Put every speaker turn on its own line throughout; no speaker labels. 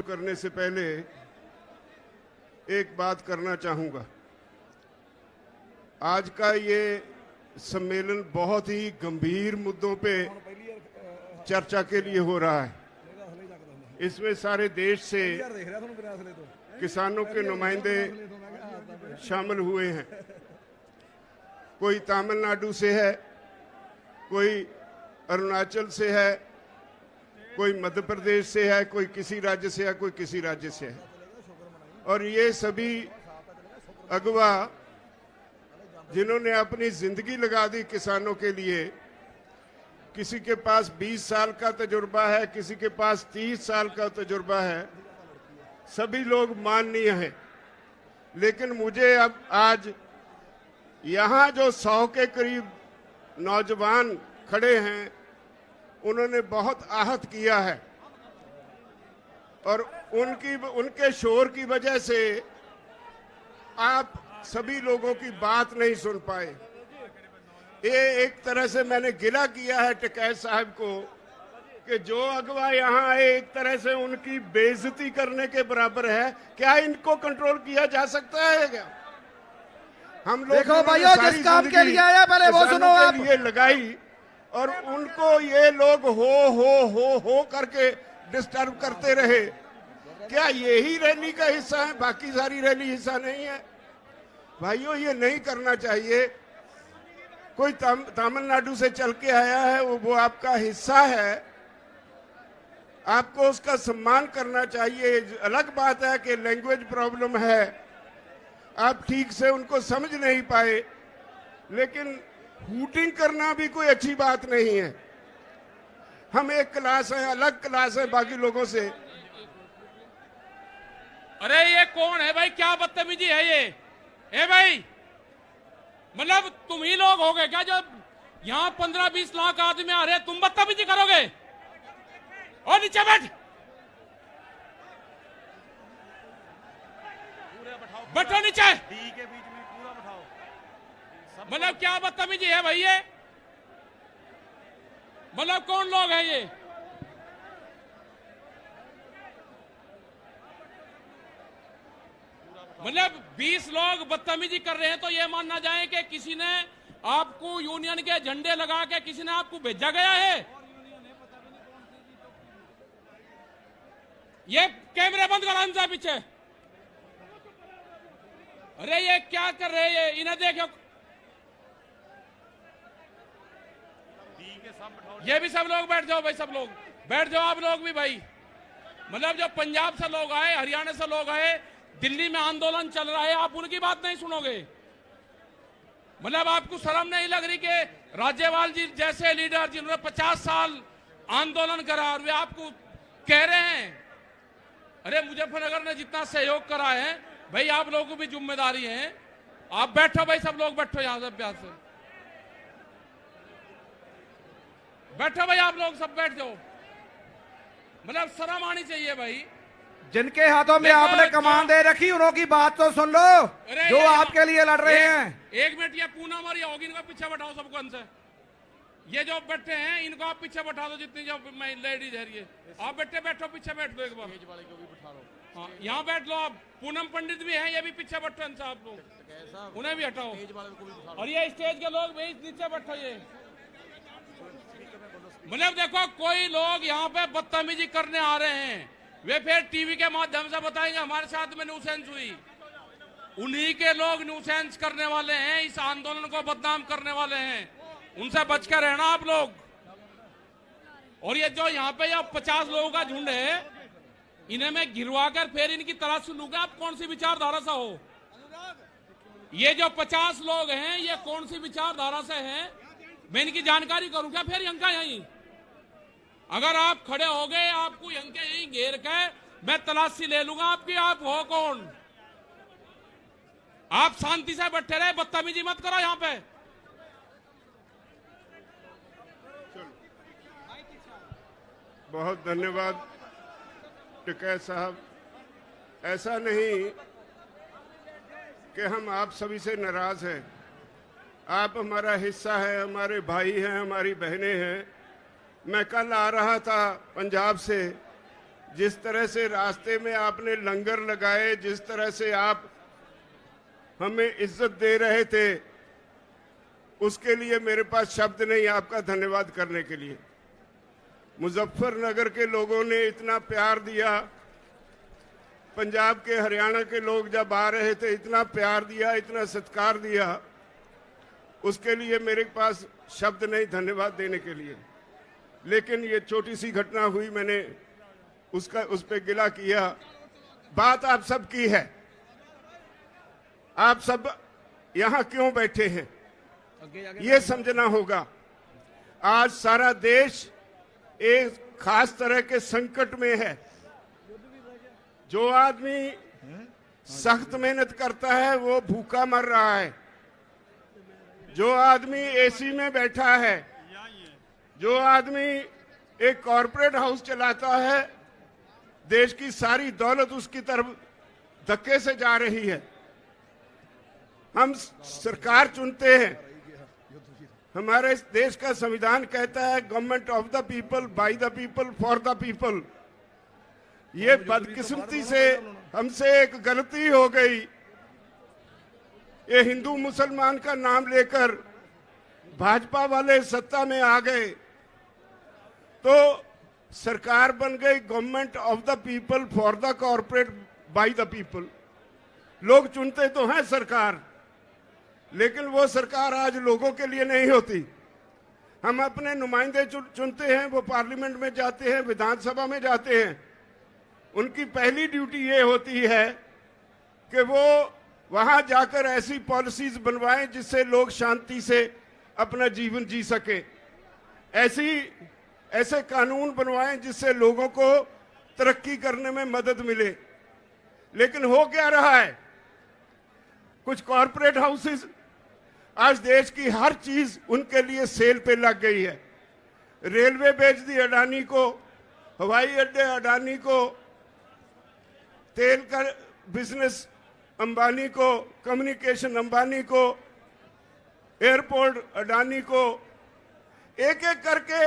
करने से पहले एक बात करना चाहूंगा। आज का ये सम्मेलन बहुत ही गंभीर मुद्दों पे चर्चा के लिए हो रहा है। इसमें सारे देश से किसानों के नुमाइंदे शामिल हुए हैं। कोई तमिलनाडु से है, कोई अरुणाचल से है, कोई मध्य प्रदेश से है, कोई किसी राज्य से है, कोई किसी राज्य से है। और ये सभी अगवा जिन्होंने अपनी जिंदगी लगा दी किसानों के लिए, किसी के पास 20 साल का तजुर्बा है, किसी के पास 30 साल का तजुर्बा है, सभी लोग माननीय हैं। लेकिन मुझे अब आज यहाँ जो 100 के करीब नौजवान खड़े हैं, उन्होंने बहुत आहत किया है और उनके शोर की वजह से आप सभी लोगों की बात नहीं सुन पाए। ये एक तरह से मैंने गिला किया है टिकैत साहब को कि जो अगवा यहाँ आए एक तरह से उनकी बेइज्जती करने के बराबर है। क्या इनको कंट्रोल किया जा सकता है क्या? हम लोग
देखो भाइयों, जिस काम के लिए आया पहले वो सुनो आप।
ये लगाई और उनको ये लोग हो करके डिस्टर्ब करते रहे। क्या यही रैली का हिस्सा है? बाकी सारी रैली हिस्सा नहीं है? भाइयों, ये नहीं करना चाहिए। कोई तमिलनाडु से चल के आया है, वो आपका हिस्सा है, आपको उसका सम्मान करना चाहिए। अलग बात है कि लैंग्वेज प्रॉब्लम है, आप ठीक से उनको समझ नहीं पाए, लेकिन हूटिंग करना भी कोई अच्छी बात नहीं है। हम एक क्लास है, अलग क्लास है बाकी लोगों से।
अरे ये कौन है भाई? क्या बदतमीजी है ये? ए भाई, मतलब तुम ही लोग हो गए क्या जो यहाँ 15-20 लाख आदमी आ रहे हैं, तुम बदतमीजी करोगे? और नीचे बैठ, बैठो नीचे। मतलब क्या बदतमीजी है भाई ये? मतलब कौन लोग हैं ये? मतलब 20 लोग बदतमीजी कर रहे हैं तो ये मानना जाए कि किसी ने आपको यूनियन के झंडे लगा के किसी ने आपको भेजा गया है? ये कैमरे बंद करो इनसे पीछे। अरे ये क्या कर रहे हैं? इन्हें देखो, ये भी सब लोग बैठ जाओ भाई, सब लोग बैठ जाओ, आप लोग भी भाई। मतलब जो पंजाब से लोग आए, हरियाणा से लोग आए, दिल्ली में आंदोलन चल रहा है, आप उनकी बात नहीं सुनोगे? मतलब आपको शर्म नहीं लग रही कि राज्यपाल जी जैसे लीडर जिन्होंने 50 साल आंदोलन करा और वे आपको कह रहे हैं? अरे मुजफ्फरनगर ने जितना सहयोग करा है भाई, आप लोगों को भी जिम्मेदारी है। आप बैठो भाई, सब लोग बैठो, यहां से प्यार से बैठो भाई, आप लोग सब बैठ जाओ। मतलब शर्म आनी चाहिए भाई।
जिनके हाथों में आपने कमान दे रखी उनकी बात तो सुन लो, जो आपके लिए लड़ रहे हैं।
एक मिनट, ये पूनम और ये होगी, इनको पीछे बैठाओ सबको। इनसे ये जो बैठे हैं इनको आप पीछे बैठा दो, जितनी जो लेडीज है ये आप बैठो, पीछे बैठ दो एक बार। हाँ, यहाँ बैठ लो आप। पूनम पंडित भी हैं, ये भी पीछे बैठो इनसे, आप लोग उन्हें भी हटाओ। और ये स्टेज के लोग भी नीचे बैठो। ये मतलब देखो, कोई लोग यहाँ पे बदतमीजी करने आ रहे हैं, वे फिर टीवी के माध्यम से बताएंगे हमारे साथ में न्यूसेंस हुई। उन्हीं के लोग न्यूसेंस करने वाले हैं, इस आंदोलन को बदनाम करने वाले हैं, उनसे बच कर रहना आप लोग। और ये जो यहाँ पे 50 लोगों का झुंड है, इन्हें मैं गिरवा कर फिर इनकी तलाश लूंगा आप कौन सी विचारधारा से हो। ये जो 50 लोग हैं, ये कौन सी विचारधारा से हैं, मैं इनकी जानकारी करूंगा फिर यंका यहीं। अगर आप खड़े हो गए, आपको यंके यहीं घेर के मैं तलाशी ले लूंगा आपकी। आप हो कौन? आप शांति से बैठे रहे, बदतमीजी मत करो यहाँ पे।
बहुत धन्यवाद टिकैत साहब। ऐसा नहीं कि हम आप सभी से नाराज हैं, आप हमारा हिस्सा है, हमारे भाई हैं, हमारी बहनें हैं। मैं कल आ रहा था पंजाब से, जिस तरह से रास्ते में आपने लंगर लगाए, जिस तरह से आप हमें इज्जत दे रहे थे, उसके लिए मेरे पास शब्द नहीं आपका धन्यवाद करने के लिए। मुजफ्फरनगर के लोगों ने इतना प्यार दिया, पंजाब के, हरियाणा के लोग जब आ रहे थे इतना प्यार दिया, इतना सत्कार दिया, उसके लिए मेरे पास शब्द नहीं धन्यवाद देने के लिए। लेकिन ये छोटी सी घटना हुई, मैंने उस पे गिला किया। बात आप सब की है, आप सब यहां क्यों बैठे हैं ये समझना होगा। आज सारा देश एक खास तरह के संकट में है। जो आदमी सख्त मेहनत करता है वो भूखा मर रहा है, जो आदमी एसी में बैठा है, जो आदमी एक कॉरपोरेट हाउस चलाता है, देश की सारी दौलत उसकी तरफ धक्के से जा रही है। हम सरकार चुनते हैं, हमारे देश का संविधान कहता है government of the people, by the people, for the people. ये बदकिस्मती से हमसे एक गलती हो गई, ये हिंदू मुसलमान का नाम लेकर भाजपा वाले सत्ता में आ गए तो सरकार बन गई government of the people, for the corporate, by the people. लोग चुनते तो हैं सरकार, लेकिन वो सरकार आज लोगों के लिए नहीं होती। हम अपने नुमाइंदे चुनते हैं, वो पार्लियामेंट में जाते हैं, विधानसभा में जाते हैं। उनकी पहली ड्यूटी ये होती है कि वो वहां जाकर ऐसी पॉलिसीज बनवाएं जिससे लोग शांति से अपना जीवन जी सके, ऐसे कानून बनवाएं जिससे लोगों को तरक्की करने में मदद मिले। लेकिन हो क्या रहा है, कुछ कॉरपोरेट हाउसेस, आज देश की हर चीज उनके लिए सेल पे लग गई है। रेलवे बेच दी अडानी को, हवाई अड्डे अडानी को, तेल का बिजनेस अंबानी को, कम्युनिकेशन अंबानी को, एयरपोर्ट अडानी को। एक एक करके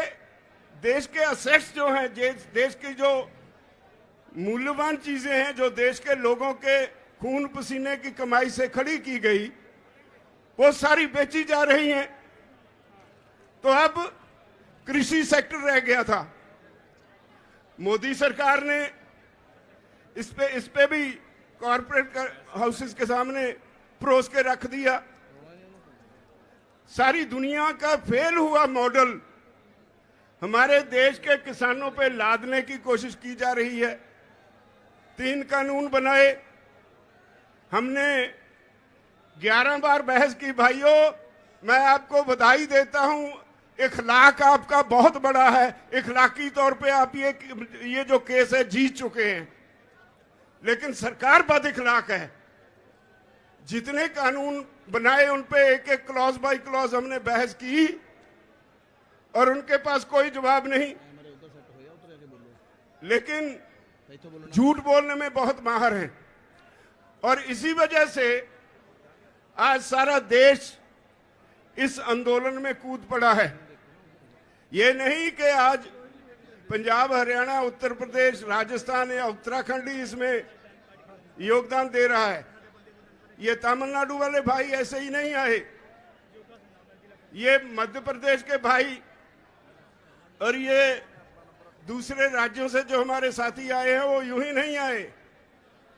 देश के असेट्स जो हैं, देश की जो मूल्यवान चीजें हैं, जो देश के लोगों के खून पसीने की कमाई से खड़ी की गई, वो सारी बेची जा रही हैं। तो अब कृषि सेक्टर रह गया था। मोदी सरकार ने इस पे भी कॉरपोरेट हाउसेस के सामने परोस के रख दिया। सारी दुनिया का फेल हुआ मॉडल हमारे देश के किसानों पे लादने की कोशिश की जा रही है। 3 कानून बनाए, हमने 11 बार बहस की। भाइयों, मैं आपको बधाई देता हूं, इखलाक आपका बहुत बड़ा है। इखलाकी तौर पे आप ये जो केस है जीत चुके हैं, लेकिन सरकार बद इखलाक है। जितने कानून बनाए उन पे एक एक क्लॉज बाय क्लॉज हमने बहस की और उनके पास कोई जवाब नहीं, लेकिन झूठ बोलने में बहुत माहिर हैं। और इसी वजह से आज सारा देश इस आंदोलन में कूद पड़ा है। ये नहीं कि आज पंजाब, हरियाणा, उत्तर प्रदेश, राजस्थान या उत्तराखंड ही इसमें योगदान दे रहा है। ये तमिलनाडु वाले भाई ऐसे ही नहीं आए, ये मध्य प्रदेश के भाई और ये दूसरे राज्यों से जो हमारे साथी आए हैं वो यूं ही नहीं आए।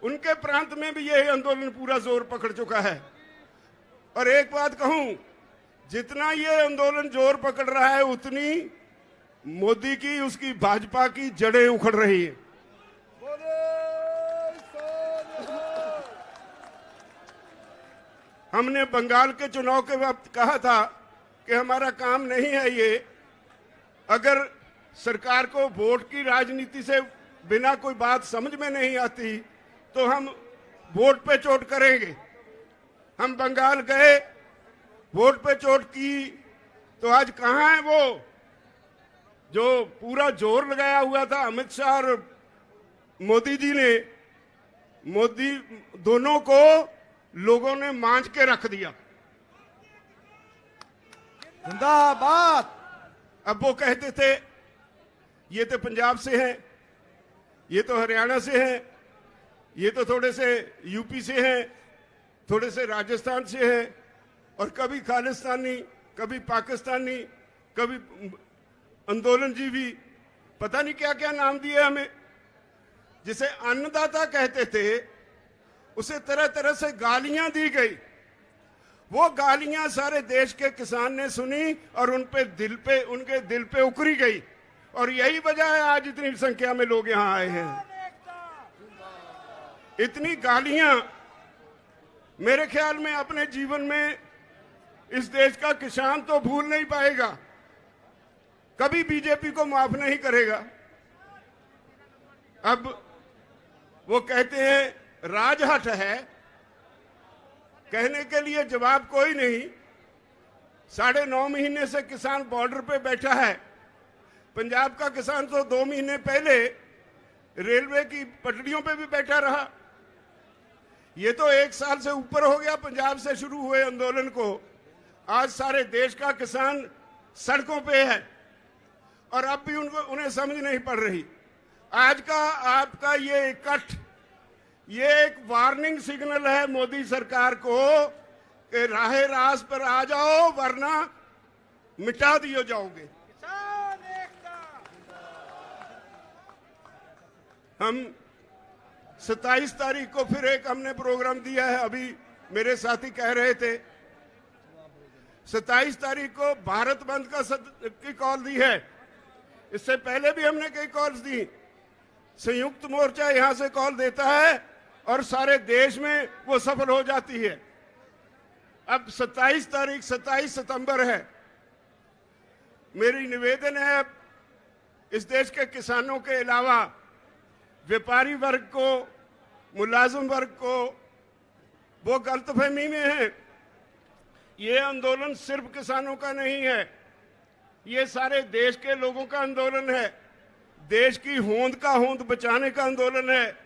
उनके प्रांत में भी यही आंदोलन पूरा जोर पकड़ चुका है। और एक बात कहूं, जितना ये आंदोलन जोर पकड़ रहा है उतनी मोदी की, उसकी भाजपा की जड़ें उखड़ रही है। हमने बंगाल के चुनाव के वक्त कहा था कि हमारा काम नहीं है ये, अगर सरकार को वोट की राजनीति से बिना कोई बात समझ में नहीं आती तो हम वोट पे चोट करेंगे। हम बंगाल गए, वोट पे चोट की, तो आज कहां है वो जो पूरा जोर लगाया हुआ था अमित शाह और मोदी जी ने? मोदी दोनों को लोगों ने मांझ के रख दिया।
जिंदाबाद।
अब वो कहते थे ये तो पंजाब से हैं, ये तो हरियाणा से हैं, ये तो थोड़े से यूपी से हैं, थोड़े से राजस्थान से हैं, और कभी खालिस्तानी, कभी पाकिस्तानी, कभी आंदोलनजीवी, पता नहीं क्या क्या नाम दिए हमें। जिसे अन्नदाता कहते थे उसे तरह तरह से गालियां दी गई। वो गालियां सारे देश के किसान ने सुनी और उनके दिल पे उकरी गई, और यही वजह है आज इतनी संख्या में लोग यहां आए हैं। इतनी गालियां मेरे ख्याल में अपने जीवन में इस देश का किसान तो भूल नहीं पाएगा, कभी बीजेपी को माफ नहीं करेगा। अब वो कहते हैं राजहट है, कहने के लिए जवाब कोई नहीं। 9.5 महीने से किसान बॉर्डर पे बैठा है। पंजाब का किसान तो 2 महीने पहले रेलवे की पटरियों पे भी बैठा रहा। ये तो 1 साल से ऊपर हो गया पंजाब से शुरू हुए आंदोलन को। आज सारे देश का किसान सड़कों पे है, और अब भी उन्हें समझ नहीं पड़ रही। आज का आपका ये इकट्ठ, ये एक वार्निंग सिग्नल है मोदी सरकार को कि राहे रास पर आ जाओ वरना मिटा दिए जाओगे। हम 27 तारीख को फिर एक हमने प्रोग्राम दिया है, अभी मेरे साथी कह रहे थे 27 तारीख को भारत बंद की कॉल दी है। इससे पहले भी हमने कई कॉल्स दी। संयुक्त मोर्चा यहां से कॉल देता है और सारे देश में वो सफल हो जाती है। अब 27 तारीख 27 सितंबर है। मेरी निवेदन है इस देश के किसानों के अलावा व्यापारी वर्ग को, मुलाजिम वर्ग को, वो गलतफहमी में है। ये आंदोलन सिर्फ किसानों का नहीं है, ये सारे देश के लोगों का आंदोलन है। देश की होंद का होंद बचाने का आंदोलन है,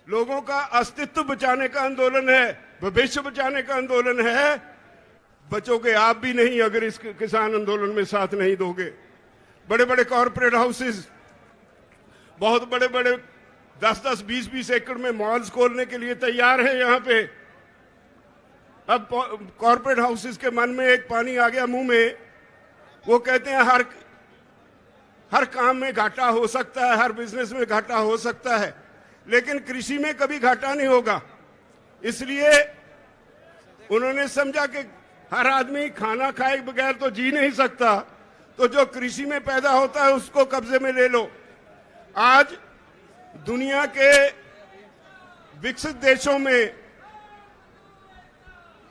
लोगों का अस्तित्व बचाने का आंदोलन है, भविष्य बचाने का आंदोलन है। बचोगे आप भी नहीं अगर इस किसान आंदोलन में साथ नहीं दोगे। बड़े बड़े कॉरपोरेट हाउसेस, बहुत बड़े बड़े 10-10, 20-20 एकड़ में मॉल्स खोलने के लिए तैयार है यहाँ पे। अब कॉरपोरेट हाउसेस के मन में एक पानी आ गया मुंह में। वो कहते हैं हर काम में घाटा हो सकता है, हर बिजनेस में घाटा हो सकता है, लेकिन कृषि में कभी घाटा नहीं होगा। इसलिए उन्होंने समझा कि हर आदमी खाना खाए बगैर तो जी नहीं सकता, तो जो कृषि में पैदा होता है उसको कब्जे में ले लो। आज दुनिया के विकसित देशों में,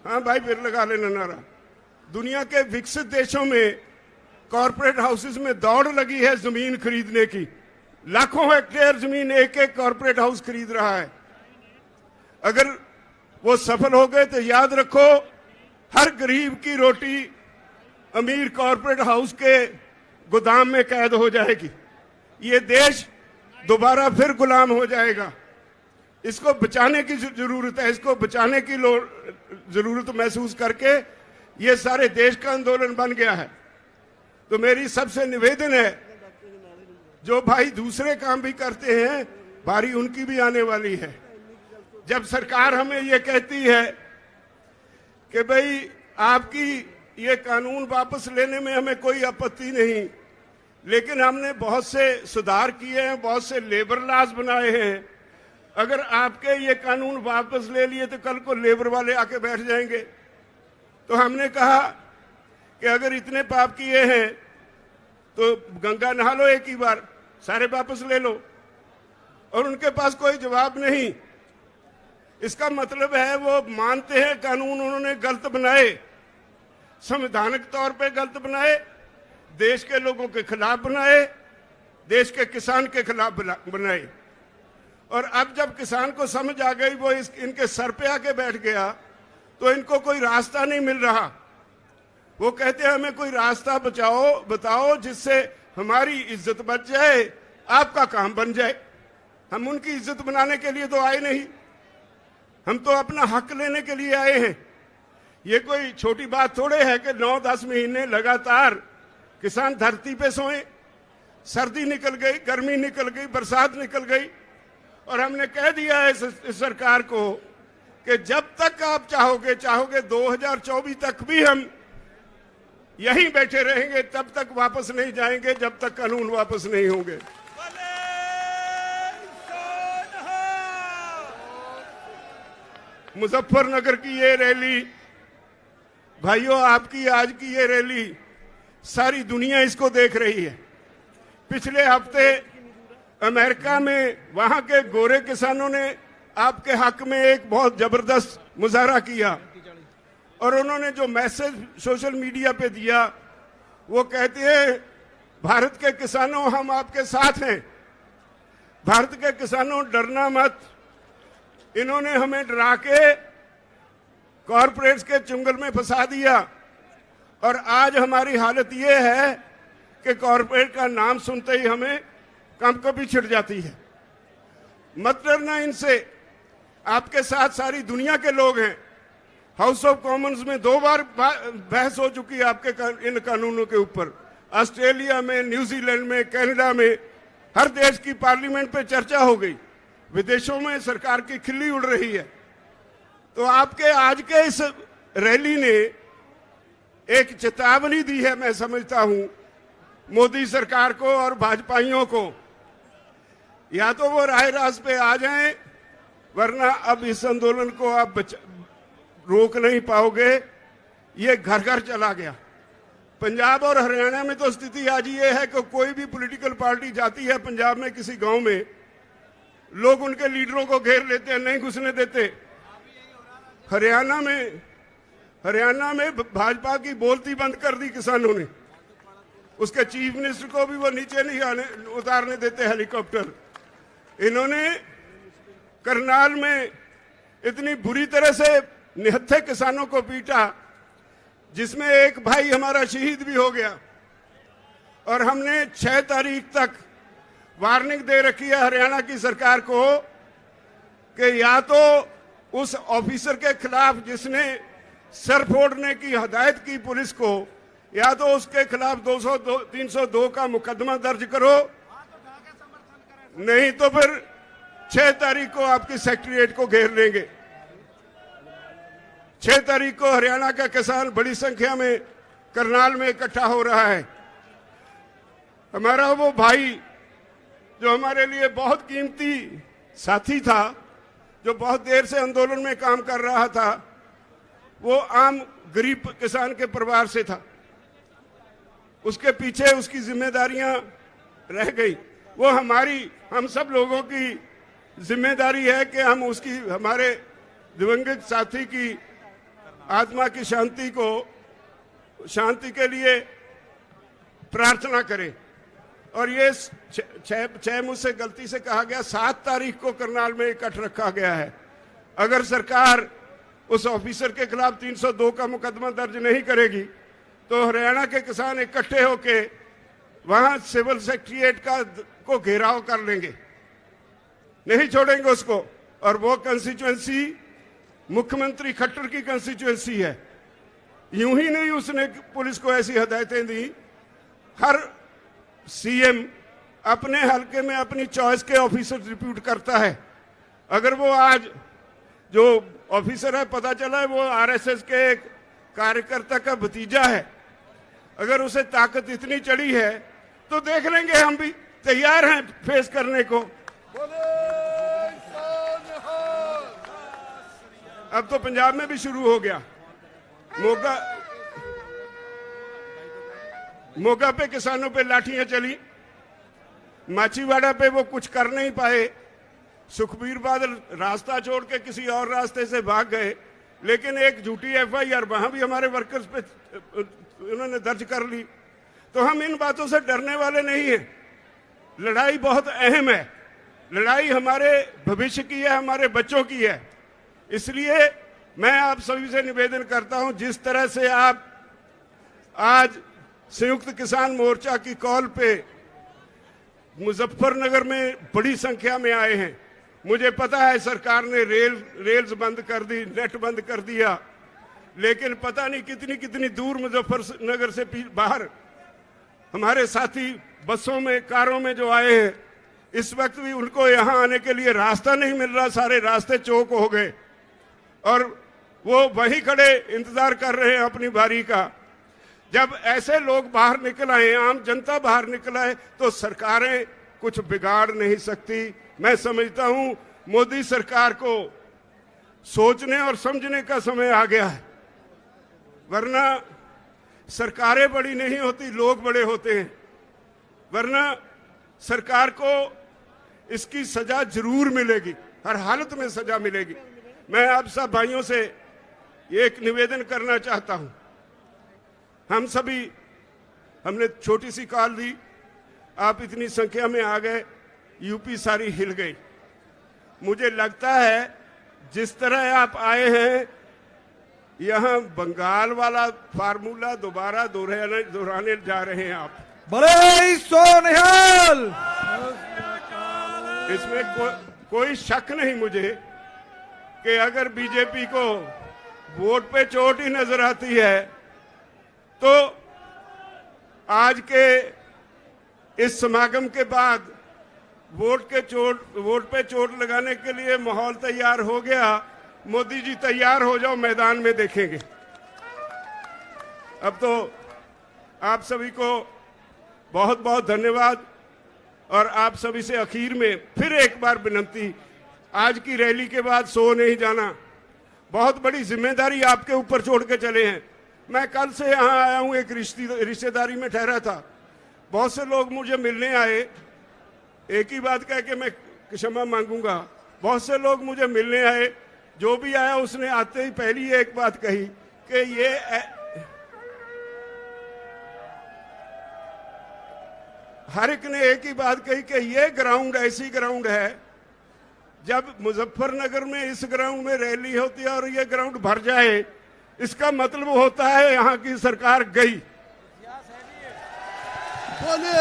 हाँ भाई फिर लगा लेना नारा, दुनिया के विकसित देशों में कॉरपोरेट हाउसेस में दौड़ लगी है जमीन खरीदने की। लाखों हेक्टेयर जमीन एक एक कॉरपोरेट हाउस खरीद रहा है। अगर वो सफल हो गए तो याद रखो हर गरीब की रोटी अमीर कॉरपोरेट हाउस के गोदाम में कैद हो जाएगी। ये देश दोबारा फिर गुलाम हो जाएगा। इसको बचाने की जरूरत है, इसको बचाने की जरूरत महसूस करके ये सारे देश का आंदोलन बन गया है। तो मेरी सबसे निवेदन है, जो भाई दूसरे काम भी करते हैं बारी उनकी भी आने वाली है। जब सरकार हमें ये कहती है कि भाई आपकी ये कानून वापस लेने में हमें कोई आपत्ति नहीं, लेकिन हमने बहुत से सुधार किए हैं, बहुत से लेबर लॉज बनाए हैं। अगर आपके ये कानून वापस ले लिए तो कल को लेबर वाले आके बैठ जाएंगे। तो हमने कहा कि अगर इतने पाप किए हैं तो गंगा नहा लो एक ही बार, सारे वापस ले लो। और उनके पास कोई जवाब नहीं। इसका मतलब है वो मानते हैं कानून उन्होंने गलत बनाए, संवैधानिक तौर पे गलत बनाए, देश के लोगों के खिलाफ बनाए, देश के किसान के खिलाफ बनाए। और अब जब किसान को समझ आ गई, वो इनके सर पे आके बैठ गया, तो इनको कोई रास्ता नहीं मिल रहा। वो कहते हैं हमें कोई रास्ता बताओ जिससे हमारी इज्जत बच जाए, आपका काम बन जाए। हम उनकी इज्जत बनाने के लिए तो आए नहीं, हम तो अपना हक लेने के लिए आए हैं। ये कोई छोटी बात थोड़े है कि 9-10 महीने लगातार किसान धरती पे सोए। सर्दी निकल गई, गर्मी निकल गई, बरसात निकल गई, और हमने कह दिया है इस सरकार को कि जब तक आप चाहोगे 2024 तक भी हम यहीं बैठे रहेंगे, तब तक वापस नहीं जाएंगे जब तक कानून वापस नहीं होंगे। मुजफ्फरनगर की ये रैली, भाइयों, आपकी आज की ये रैली सारी दुनिया इसको देख रही है। पिछले हफ्ते अमेरिका में वहां के गोरे किसानों ने आपके हक में एक बहुत जबरदस्त मुजाहरा किया, और उन्होंने जो मैसेज सोशल मीडिया पे दिया, वो कहते हैं भारत के किसानों, हम आपके साथ हैं, भारत के किसानों डरना मत। इन्होंने हमें डरा के कॉरपोरेट्स के चुंगल में फंसा दिया, और आज हमारी हालत ये है कि कॉरपोरेट का नाम सुनते ही हमें कंपकपी छिड़ जाती है। मत डरना इनसे, आपके साथ सारी दुनिया के लोग हैं। हाउस ऑफ कॉमन्स में 2 बार बहस हो चुकी है आपके इन कानूनों के ऊपर। ऑस्ट्रेलिया में, न्यूजीलैंड में, कनाडा में, हर देश की पार्लियामेंट पे चर्चा हो गई। विदेशों में सरकार की खिल्ली उड़ रही है। तो आपके आज के इस रैली ने एक चेतावनी दी है, मैं समझता हूं, मोदी सरकार को और भाजपाइयों को। या तो वो राह रास्त पे आ जाएं, वरना अब इस आंदोलन को आप रोक नहीं पाओगे। ये घर घर चला गया। पंजाब और हरियाणा में तो स्थिति आज ये है कि कोई भी पॉलिटिकल पार्टी जाती है पंजाब में किसी गांव में, लोग उनके लीडरों को घेर लेते हैं, नहीं घुसने देते। हरियाणा में भाजपा की बोलती बंद कर दी किसानों ने। उसके चीफ मिनिस्टर को भी वो नीचे नहीं उतारने देते हेलीकॉप्टर। इन्होंने करनाल में इतनी बुरी तरह से निहत्थे किसानों को पीटा, जिसमें एक भाई हमारा शहीद भी हो गया। और हमने 6 तारीख तक वार्निंग दे रखी है हरियाणा की सरकार को कि या तो उस ऑफिसर के खिलाफ जिसने सर फोड़ने की हदायत की पुलिस को, या तो उसके खिलाफ 302 का मुकदमा दर्ज करो, नहीं तो फिर 6 तारीख को आपकी सेक्रेटेरिएट को घेर लेंगे। 6 तारीख को हरियाणा का किसान बड़ी संख्या में करनाल में इकट्ठा हो रहा है। हमारा वो भाई जो हमारे लिए बहुत कीमती साथी था, जो बहुत देर से आंदोलन में काम कर रहा था, वो आम गरीब किसान के परिवार से था। उसके पीछे उसकी जिम्मेदारियां रह गई। वो हम सब लोगों की जिम्मेदारी है कि हम उसकी, हमारे दिवंगत साथी की आत्मा की शांति के लिए प्रार्थना करें। और ये 6 मुझसे गलती से कहा गया, 7 तारीख को करनाल में इकट्ठ रखा गया है। अगर सरकार उस ऑफिसर के खिलाफ 302 का मुकदमा दर्ज नहीं करेगी तो हरियाणा के किसान इकट्ठे होके वहां सिविल सेक्रेटेरिएट को घेराव कर लेंगे, नहीं छोड़ेंगे उसको। और वो कंस्टिट्यूएंसी मुख्यमंत्री खट्टर की कंस्टिट्यूएंसी है। यूं ही नहीं उसने पुलिस को ऐसी हदायतें दी। हर सीएम अपने हलके में अपनी चॉइस के ऑफिसर रिप्यूट करता है। अगर वो आज जो ऑफिसर है, पता चला है वो आरएसएस के एक कार्यकर्ता का भतीजा है, अगर उसे ताकत इतनी चढ़ी है तो देख लेंगे, हम भी तैयार हैं फेस करने को। अब तो पंजाब में भी शुरू हो गया। मोगा पे किसानों पे लाठियां चली, माचीवाड़ा पे वो कुछ कर नहीं पाए। सुखबीर बादल रास्ता छोड़ के किसी और रास्ते से भाग गए, लेकिन एक झूठी एफआईआर वहां भी हमारे वर्कर्स पे उन्होंने दर्ज कर ली। तो हम इन बातों से डरने वाले नहीं हैं। लड़ाई बहुत अहम है, लड़ाई हमारे भविष्य की है, हमारे बच्चों की है। इसलिए मैं आप सभी से निवेदन करता हूं, जिस तरह से आप आज संयुक्त किसान मोर्चा की कॉल पे मुजफ्फरनगर में बड़ी संख्या में आए हैं। मुझे पता है सरकार ने रेल्स बंद कर दी, नेट बंद कर दिया, लेकिन पता नहीं कितनी कितनी दूर मुजफ्फरनगर से बाहर हमारे साथी बसों में, कारों में जो आए हैं, इस वक्त भी उनको यहां आने के लिए रास्ता नहीं मिल रहा, सारे रास्ते चौक हो गए और वो वहीं खड़े इंतजार कर रहे हैं अपनी बारी का। जब ऐसे लोग बाहर निकल आए, आम जनता बाहर निकल आए, तो सरकारें कुछ बिगाड़ नहीं सकती। मैं समझता हूं मोदी सरकार को सोचने और समझने का समय आ गया है, वरना सरकारें बड़ी नहीं होती, लोग बड़े होते हैं। वरना सरकार को इसकी सजा जरूर मिलेगी, हर हालत में सजा मिलेगी। मैं आप सब भाइयों से एक निवेदन करना चाहता हूं। हम सभी, हमने छोटी सी कॉल दी, आप इतनी संख्या में आ गए, यूपी सारी हिल गई। मुझे लगता है जिस तरह आप आए हैं, यहां बंगाल वाला फार्मूला दोबारा दोहराने जा रहे हैं आप।
बोले सोनिहाल।
इसमें कोई शक नहीं मुझे कि अगर बीजेपी को वोट पे चोट ही नजर आती है तो आज के इस समागम के बाद वोट पे चोट लगाने के लिए माहौल तैयार हो गया। मोदी जी तैयार हो जाओ, मैदान में देखेंगे। अब तो आप सभी को बहुत बहुत धन्यवाद और आप सभी से आखिर में फिर एक बार विनती, आज की रैली के बाद सो नहीं जाना। बहुत बड़ी जिम्मेदारी आपके ऊपर छोड़ के चले हैं। मैं कल से यहाँ आया हूँ, एक रिश्तेदारी में ठहरा था। बहुत से लोग मुझे मिलने आए, एक ही बात कह के मैं क्षमा मांगूंगा। बहुत से लोग मुझे मिलने आए, जो भी आया उसने आते ही पहली एक बात कही कि ये हर एक ने एक ही बात कही कि ये ग्राउंड ऐसी ग्राउंड है, जब मुजफ्फरनगर में इस ग्राउंड में रैली होती है और ये ग्राउंड भर जाए, इसका मतलब होता है यहाँ की सरकार गई।
बोले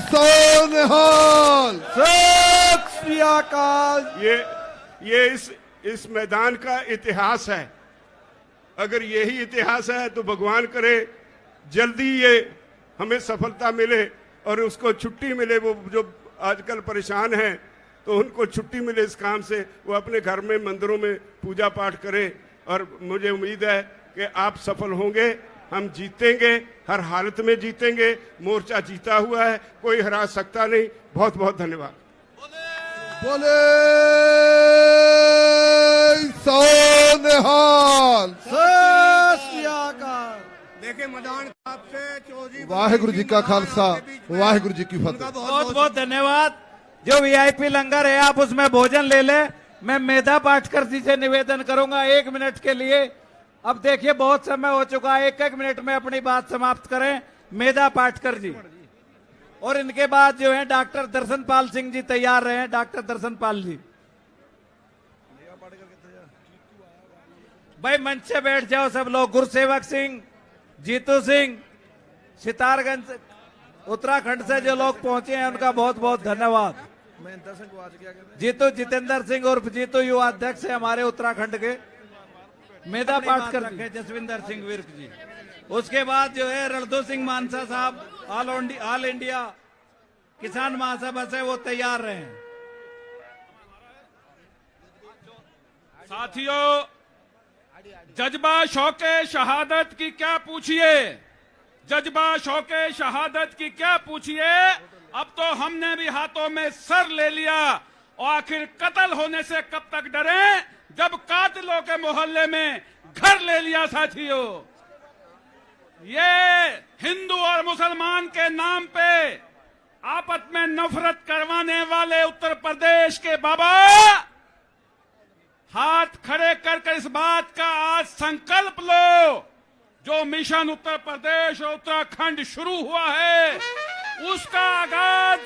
सोनिहाल।
सत श्री अकाल।
ये इस मैदान का इतिहास है। अगर यही इतिहास है तो भगवान करे जल्दी ये हमें सफलता मिले और उसको छुट्टी मिले। वो जो आजकल परेशान हैं तो उनको छुट्टी मिले इस काम से, वो अपने घर में मंदिरों में पूजा पाठ करें। और मुझे उम्मीद है कि आप सफल होंगे, हम जीतेंगे, हर हालत में जीतेंगे। मोर्चा जीता हुआ है, कोई हरा सकता नहीं। बहुत बहुत धन्यवाद।
बोले सोनिहाल।
सत श्री अकाल।
देखिए मैदान आपसे चौधरी
वाहिगुरु जी का खालसा, वाहिगुरु जी की फतेह।
बहुत बहुत धन्यवाद। जो वीआईपी लंगर है आप उसमें भोजन ले ले। मैं मेधा पाटकर जी से निवेदन करूंगा 1 मिनट के लिए। अब देखिए बहुत समय हो चुका है, 1-1 मिनट में अपनी बात समाप्त करें। मेधा पाटकर जी और इनके बाद जो है डॉक्टर दर्शनपाल सिंह जी तैयार रहे। डॉक्टर दर्शनपाल जी भाई मंच से बैठ जाओ सब लोग। गुरसेवक सिंह, जीतू सिंह, सितारगंज उत्तराखंड से जो लोग पहुंचे हैं उनका बहुत बहुत धन्यवाद। जीतू जितेंद्र सिंह उर्फ जीतू युवा अध्यक्ष है हमारे उत्तराखंड के। मेधा पाटकर रखे जसविंदर सिंह विर्क जी। उसके बाद जो है रणधू सिंह मानसा साहब ऑल इंडिया किसान महासभा से वो तैयार रहे हैं।
साथियों, जज्बा शौके शहादत की क्या पूछिए, जज्बा शौके शहादत की क्या पूछिए। अब तो हमने भी हाथों में सर ले लिया और आखिर कत्ल होने से कब तक डरे, जब कातिलों के मोहल्ले में घर ले लिया। साथियों, ये हिंदू और मुसलमान के नाम पे आपस में नफरत करवाने वाले उत्तर प्रदेश के बाबा हाथ खड़े कर इस बात का आज संकल्प लो, जो मिशन उत्तर प्रदेश और उत्तराखंड शुरू हुआ है उसका आगाज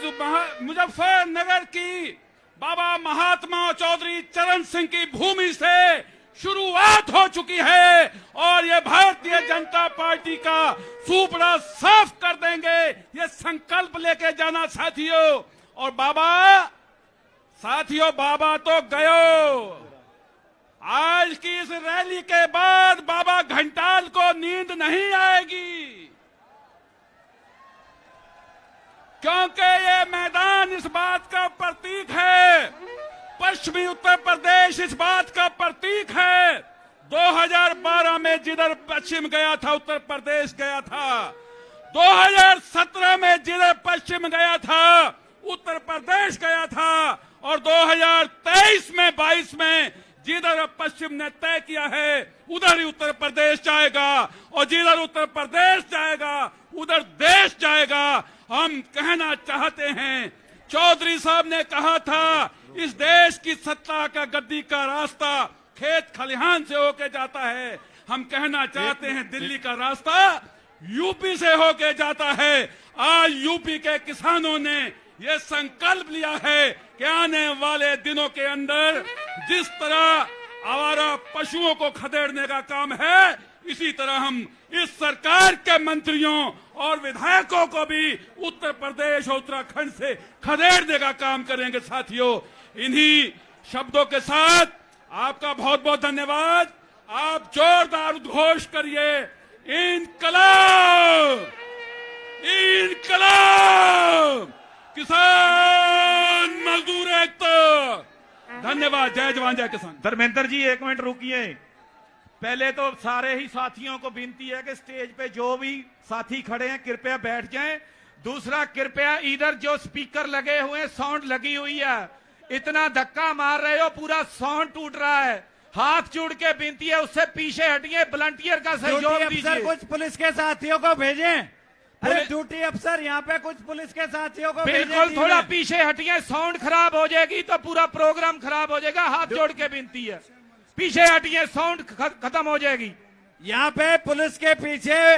मुजफ्फरनगर की बाबा महात्मा चौधरी चरण सिंह की भूमि से शुरुआत हो चुकी है और ये भारतीय जनता पार्टी का सुपड़ा साफ कर देंगे। ये संकल्प लेके जाना साथियों। और बाबा तो गयो। आज की इस रैली के बाद बाबा घंटाल को नींद नहीं आएगी।
क्योंकि ये मैदान इस बात का प्रतीक है, पश्चिमी उत्तर प्रदेश इस बात का प्रतीक है। 2012 में जिधर पश्चिम गया था उत्तर प्रदेश गया था, 2017 में जिधर पश्चिम गया था उत्तर प्रदेश गया था, और 2023 में 22 में जिधर पश्चिम ने तय किया है उधर ही उत्तर प्रदेश जाएगा, और जिधर उत्तर प्रदेश जाएगा उधर देश जाएगा। हम कहना चाहते हैं, चौधरी साहब ने कहा था इस देश की सत्ता का गद्दी का रास्ता खेत खलिहान से होके जाता है। हम कहना चाहते हैं दिल्ली का रास्ता यूपी से होके जाता है। आज यूपी के किसानों ने ये संकल्प लिया है कि आने वाले दिनों के अंदर जिस तरह आवारा पशुओं को खदेड़ने का काम है, इसी तरह हम इस सरकार के मंत्रियों और विधायकों को भी उत्तर प्रदेश और उत्तराखंड से खदेड़ने का काम करेंगे। साथियों, इन्हीं शब्दों के साथ आपका बहुत बहुत धन्यवाद। आप जोरदार उद्घोष करिए, इनकलाब, इनकलाब, किसान मजदूर एकता। धन्यवाद। जय जवान जय किसान।
धर्मेंद्र जी, एक मिनट रुकिए। पहले तो सारे ही साथियों को विनती है कि स्टेज पे जो भी साथी खड़े हैं कृपया बैठ जाएं। दूसरा, कृपया इधर जो स्पीकर लगे हुए हैं, साउंड लगी हुई है, इतना धक्का मार रहे हो, पूरा साउंड टूट रहा है। हाथ जोड़ के विनती है, उससे पीछे हटिए, वॉलंटियर का सहयोग दीजिए।
कुछ पुलिस के साथियों को भेजें। अरे ड्यूटी अफसर यहाँ पे कुछ पुलिस के साथियों को
बिल्कुल थोड़ा पीछे हटिए, साउंड खराब हो जाएगी तो पूरा प्रोग्राम खराब हो जाएगा। हाथ जोड़ के विनती है, पीछे हटिए, साउंड खत्म हो जाएगी।
यहाँ पे पुलिस के पीछे,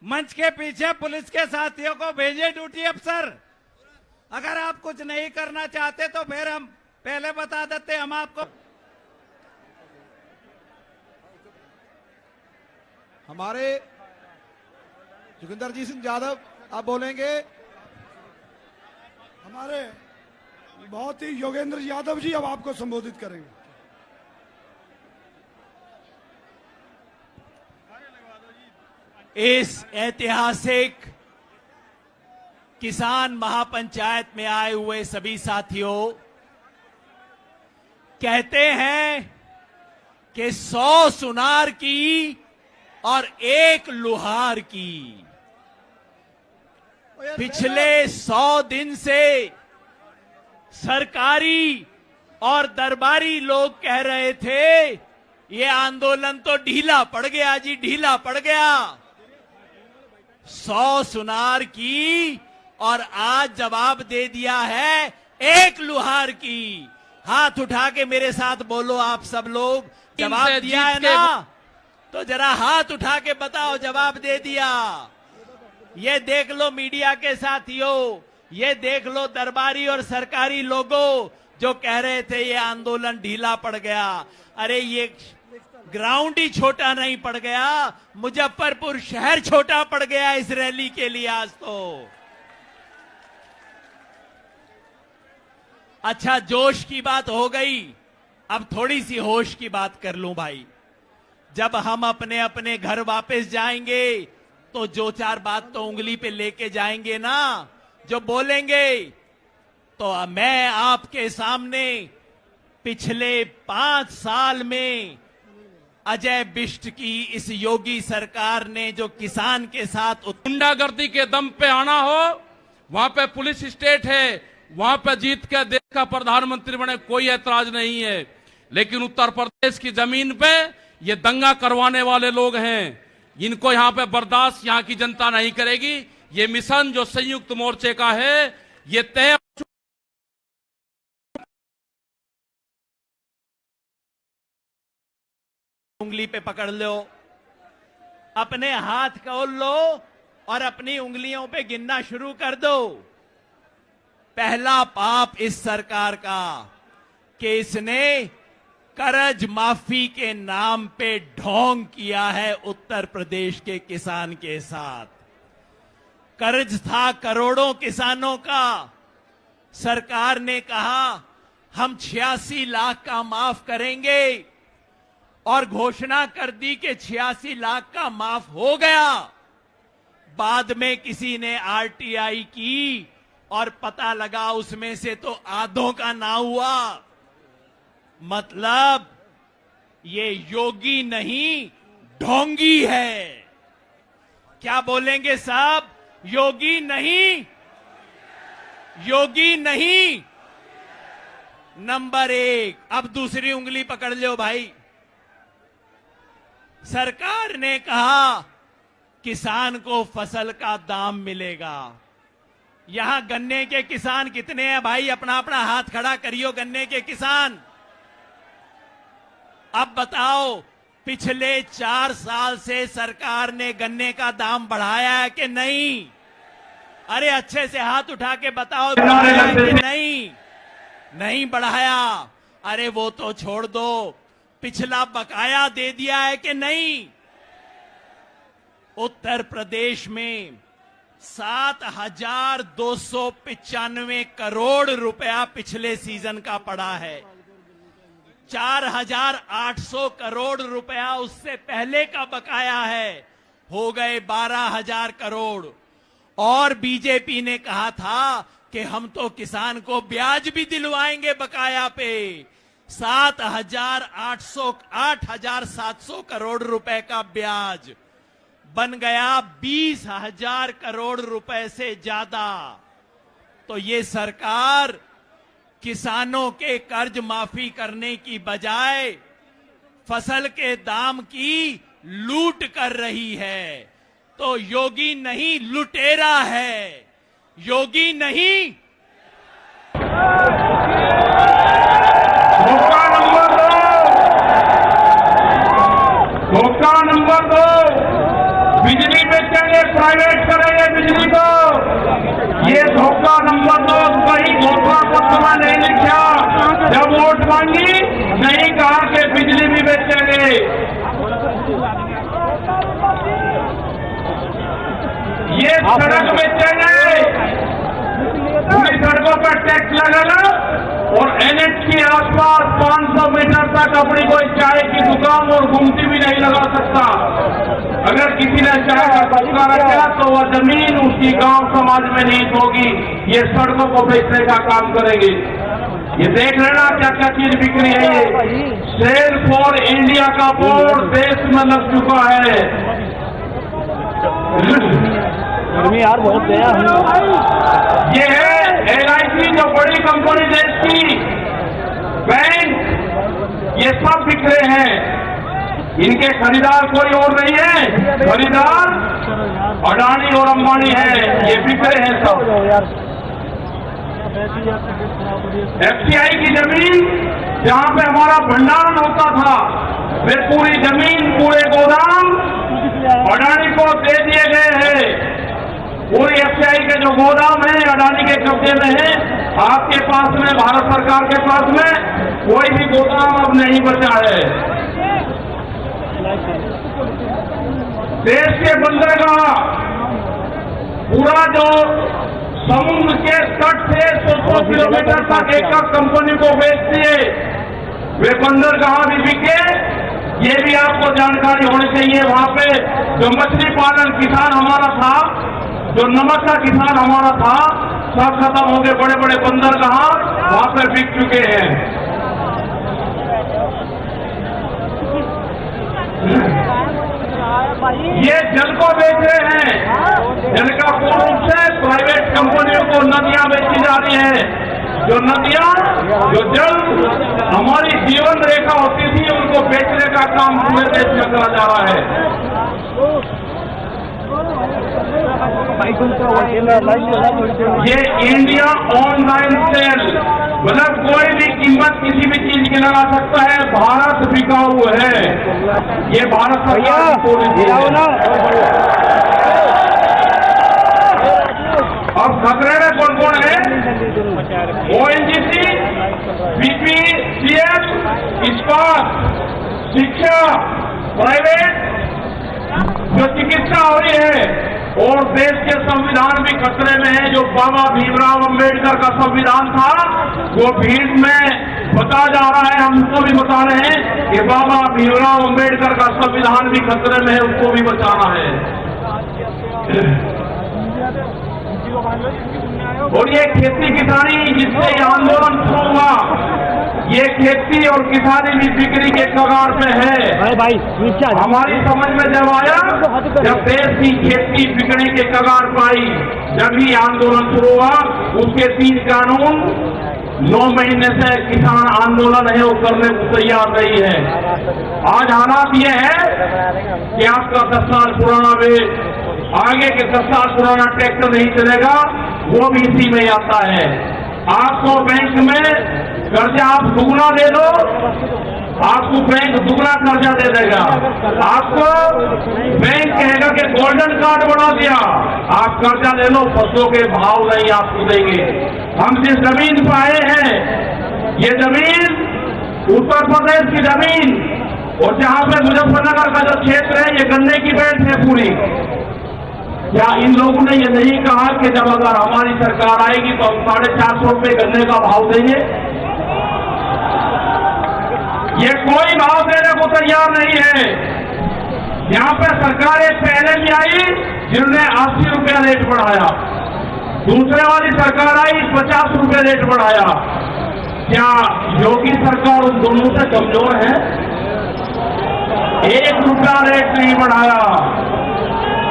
मंच के पीछे पुलिस के साथियों को भेजे ड्यूटी अफसर। अगर आप कुछ नहीं करना चाहते तो फिर हम पहले बता देते, हम आपको।
हमारे जोगिंदर जी सिंह यादव आप बोलेंगे।
हमारे बहुत ही योगेंद्र यादव जी अब आपको संबोधित करेंगे।
इस ऐतिहासिक किसान महापंचायत में आए हुए सभी साथियों, कहते हैं कि 100 सुनार की और 1 लुहार की। पिछले 100 दिन से सरकारी और दरबारी लोग कह रहे थे ये आंदोलन तो ढीला पड़ गया जी, ढीला पड़ गया। 100 सुनार की और आज जवाब दे दिया है 1 लुहार की। हाथ उठा के मेरे साथ बोलो आप सब लोग, जवाब दिया है ना? तो जरा हाथ उठा के बताओ जवाब दे दिया। ये देख लो मीडिया के साथियों, ये देख लो दरबारी और सरकारी लोगों जो कह रहे थे ये आंदोलन ढीला पड़ गया। अरे ये ग्राउंड ही छोटा नहीं पड़ गया, मुजफ्फरपुर शहर छोटा पड़ गया इस रैली के लिए आज तो। अच्छा, जोश की बात हो गई, अब थोड़ी सी होश की बात कर लूं भाई। जब हम अपने अपने घर वापस जाएंगे तो जो 4 बात तो उंगली पे लेके जाएंगे ना, जो बोलेंगे। तो मैं आपके सामने पिछले 5 साल में अजय बिष्ट की इस योगी सरकार ने जो किसान के साथ
गुंडागर्दी के दम पे आना हो, वहां पे पुलिस स्टेट है, वहां पे जीत के देश का प्रधानमंत्री बने, कोई ऐतराज नहीं है। लेकिन उत्तर प्रदेश की जमीन पे ये दंगा करवाने वाले लोग हैं, इनको यहां पे बर्दाश्त यहां की जनता नहीं करेगी। ये मिशन जो संयुक्त मोर्चे का है, ये तय
उंगली पे पकड़ लो, अपने हाथ खोल लो और अपनी उंगलियों पे गिनना शुरू कर दो। पहला पाप इस सरकार का कि इसने कर्ज माफी के नाम पे ढोंग किया है उत्तर प्रदेश के किसान के साथ। कर्ज था करोड़ों किसानों का, सरकार ने कहा हम 86 लाख का माफ करेंगे और घोषणा कर दी कि 86 लाख का माफ हो गया। बाद में किसी ने आरटीआई की और पता लगा उसमें से तो आधों का ना हुआ। मतलब ये योगी नहीं ढोंगी है। क्या बोलेंगे साहब? योगी नहीं, योगी नहीं। नंबर 1। अब दूसरी उंगली पकड़ लो भाई। सरकार ने कहा किसान को फसल का दाम मिलेगा। यहां गन्ने के किसान कितने हैं भाई? अपना अपना हाथ खड़ा करियो गन्ने के किसान। अब बताओ, पिछले 4 साल से सरकार ने गन्ने का दाम बढ़ाया है कि नहीं? अरे अच्छे से हाथ उठा के बताओ, बढ़ाया है कि नहीं? नहीं बढ़ाया। अरे वो तो छोड़ दो, पिछला बकाया दे दिया है कि नहीं? उत्तर प्रदेश में 7,295 करोड़ रुपया पिछले सीजन का पड़ा है। 4,800 करोड़ रुपया उससे पहले का बकाया है। हो गए 12,000 करोड़। और बीजेपी ने कहा था कि हम तो किसान को ब्याज भी दिलवाएंगे बकाया पे। 8,700 करोड़ रुपए का ब्याज बन गया 20,000 करोड़ रुपए से ज्यादा। तो ये सरकार किसानों के कर्ज माफी करने की बजाय फसल के दाम की लूट कर रही है। तो योगी नहीं लुटेरा है, योगी नहीं।
धोखा नंबर 2, बिजली बेचेंगे, प्राइवेट करेंगे बिजली को। ये धोखा नंबर 2। कहीं धोखा पत्र नहीं लिखा। जब वोट मांगी नहीं कहा कि बिजली भी बेचेंगे। ये सड़क बेचेंगे, पूरी सड़कों पर टैक्स लगेगा और NH के आसपास 500 मीटर तक अपनी कोई चाय की दुकान और गुमटी भी नहीं लगा सकता। अगर किसी ने चाय का दुकान रखा तो वह जमीन उसकी गांव समाज में नहीं होगी। ये सड़कों को बेचने का काम करेंगे। ये देख लेना क्या क्या चीज बिक रही है। ये सेल फॉर इंडिया का बोर्ड देश में लग चुका है।
यार बहुत गया।
ये है LIC, जो बड़ी कंपनी देश की, बैंक, ये सब बिक रहे हैं। इनके खरीदार कोई और नहीं है। खरीदार अडानी और अंबानी है। ये बिक रहे हैं सब। FCI की जमीन जहां पे हमारा भंडारण होता था, वे पूरी जमीन, पूरे गोदाम अडानी को दे दिए गए हैं। पूरी FCI के जो गोदाम है अडानी के कब्जे में है। आपके पास में, भारत सरकार के पास में कोई भी गोदाम अब नहीं बचा है। देश के बंदरगाह, पूरा जो समुद्र के तट से 100 किलोमीटर तक एक कंपनी को बेच दिए। वे बंदरगाह भी बिके। ये भी आपको जानकारी होनी चाहिए। वहां पे जो मछली पालन किसान हमारा था, जो नमक का किसान हमारा था, सब खत्म हो गए। बड़े बड़े बंदरगाह वहां पर बिक चुके हैं। ये जल को बेच रहे हैं। जल का पूर्ण रूप से प्राइवेट कंपनियों को नदियां बेची जा रही है। जो नदियां, जो जल हमारी जीवन रेखा होती थी, उनको बेचने का काम पूरे देश में करा जा रहा है। ये इंडिया ऑनलाइन सेल, मतलब कोई भी कीमत किसी भी चीज की लगा सकता है। भारत बिकाऊ है। ये भारत सरकार की पॉलिसी है। अब खतरे में कौन कौन है? ONGC, BPCL, इस्पात, शिक्षा, प्राइवेट, जो चिकित्सा हो रही है। और देश के संविधान भी खतरे में है। जो बाबा भीमराव अंबेडकर का संविधान था, वो भीड़ में बता जा रहा है। हम उसको भी बता रहे हैं कि बाबा भीमराव अंबेडकर का संविधान भी खतरे में है, उसको भी बचाना है।
और ये खेती किसानी जिससे ये आंदोलन शुरू हुआ, ये खेती और किसानी भी बिक्री के कगार पे है। हमारी समझ में जब आया, जब देश की खेती बिकने के कगार पर आई, जब ही आंदोलन शुरू हुआ, उसके 3 कानून 9 महीने से किसान आंदोलन है वो करने को तैयार नहीं है। आज हालात ये है कि आपका 10 साल पुराना आगे के 10 साल पुराना ट्रैक्टर नहीं चलेगा, वो भी इसी में आता है। आपको बैंक में कर्जा आप दुगना दे दो, आपको बैंक दुगना कर्जा दे देगा। आपको बैंक कहेगा कि गोल्डन कार्ड बना दिया, आप कर्जा ले लो, फसलों के भाव नहीं आपको देंगे। हम जिस जमीन पर आए हैं, ये जमीन उत्तर प्रदेश की जमीन, और जहां पे मुजफ्फरनगर का जो क्षेत्र है, ये गन्ने की बेल्ट है पूरी। क्या इन लोगों ने ये नहीं कहा कि जब अगर हमारी सरकार आएगी तो हम 450 रुपये गन्ने का भाव देंगे? ये कोई भाव देने को तैयार नहीं है। यहाँ पे सरकारें पहले भी आई जिन्होंने 80 रुपया रेट बढ़ाया, दूसरे वाली सरकार आई 50 रुपये रेट बढ़ाया। क्या योगी सरकार उन दोनों से कमजोर है? 1 रुपया रेट नहीं बढ़ाया।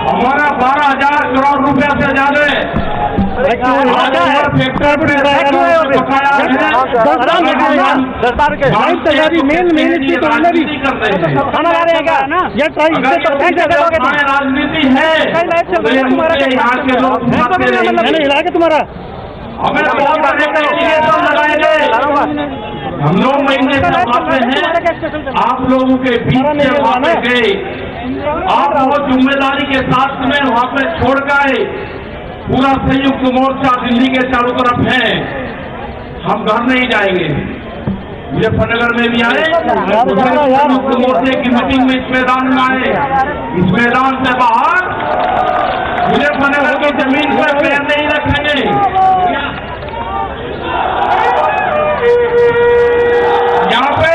हमारा 12,000 करोड़ रुपया से ज्यादा राजनीति है तुम्हारा। हमें बहुत लगाएंगे। हम 9 महीने से आते हैं, आप लोगों के बीच से वहां पे गए, आप बहुत जिम्मेदारी के साथ में वहां पे छोड़ गए। पूरा संयुक्त मोर्चा दिल्ली के चारों तरफ है, हम घर नहीं जाएंगे। मुजफ्फरनगर में भी आए, संयुक्त मोर्चे की मीटिंग में इस मैदान में आए, इस मैदान से बाहर मुजफ्फरनगर की जमीन पर पैर नहीं रखेंगे। यहाँ पे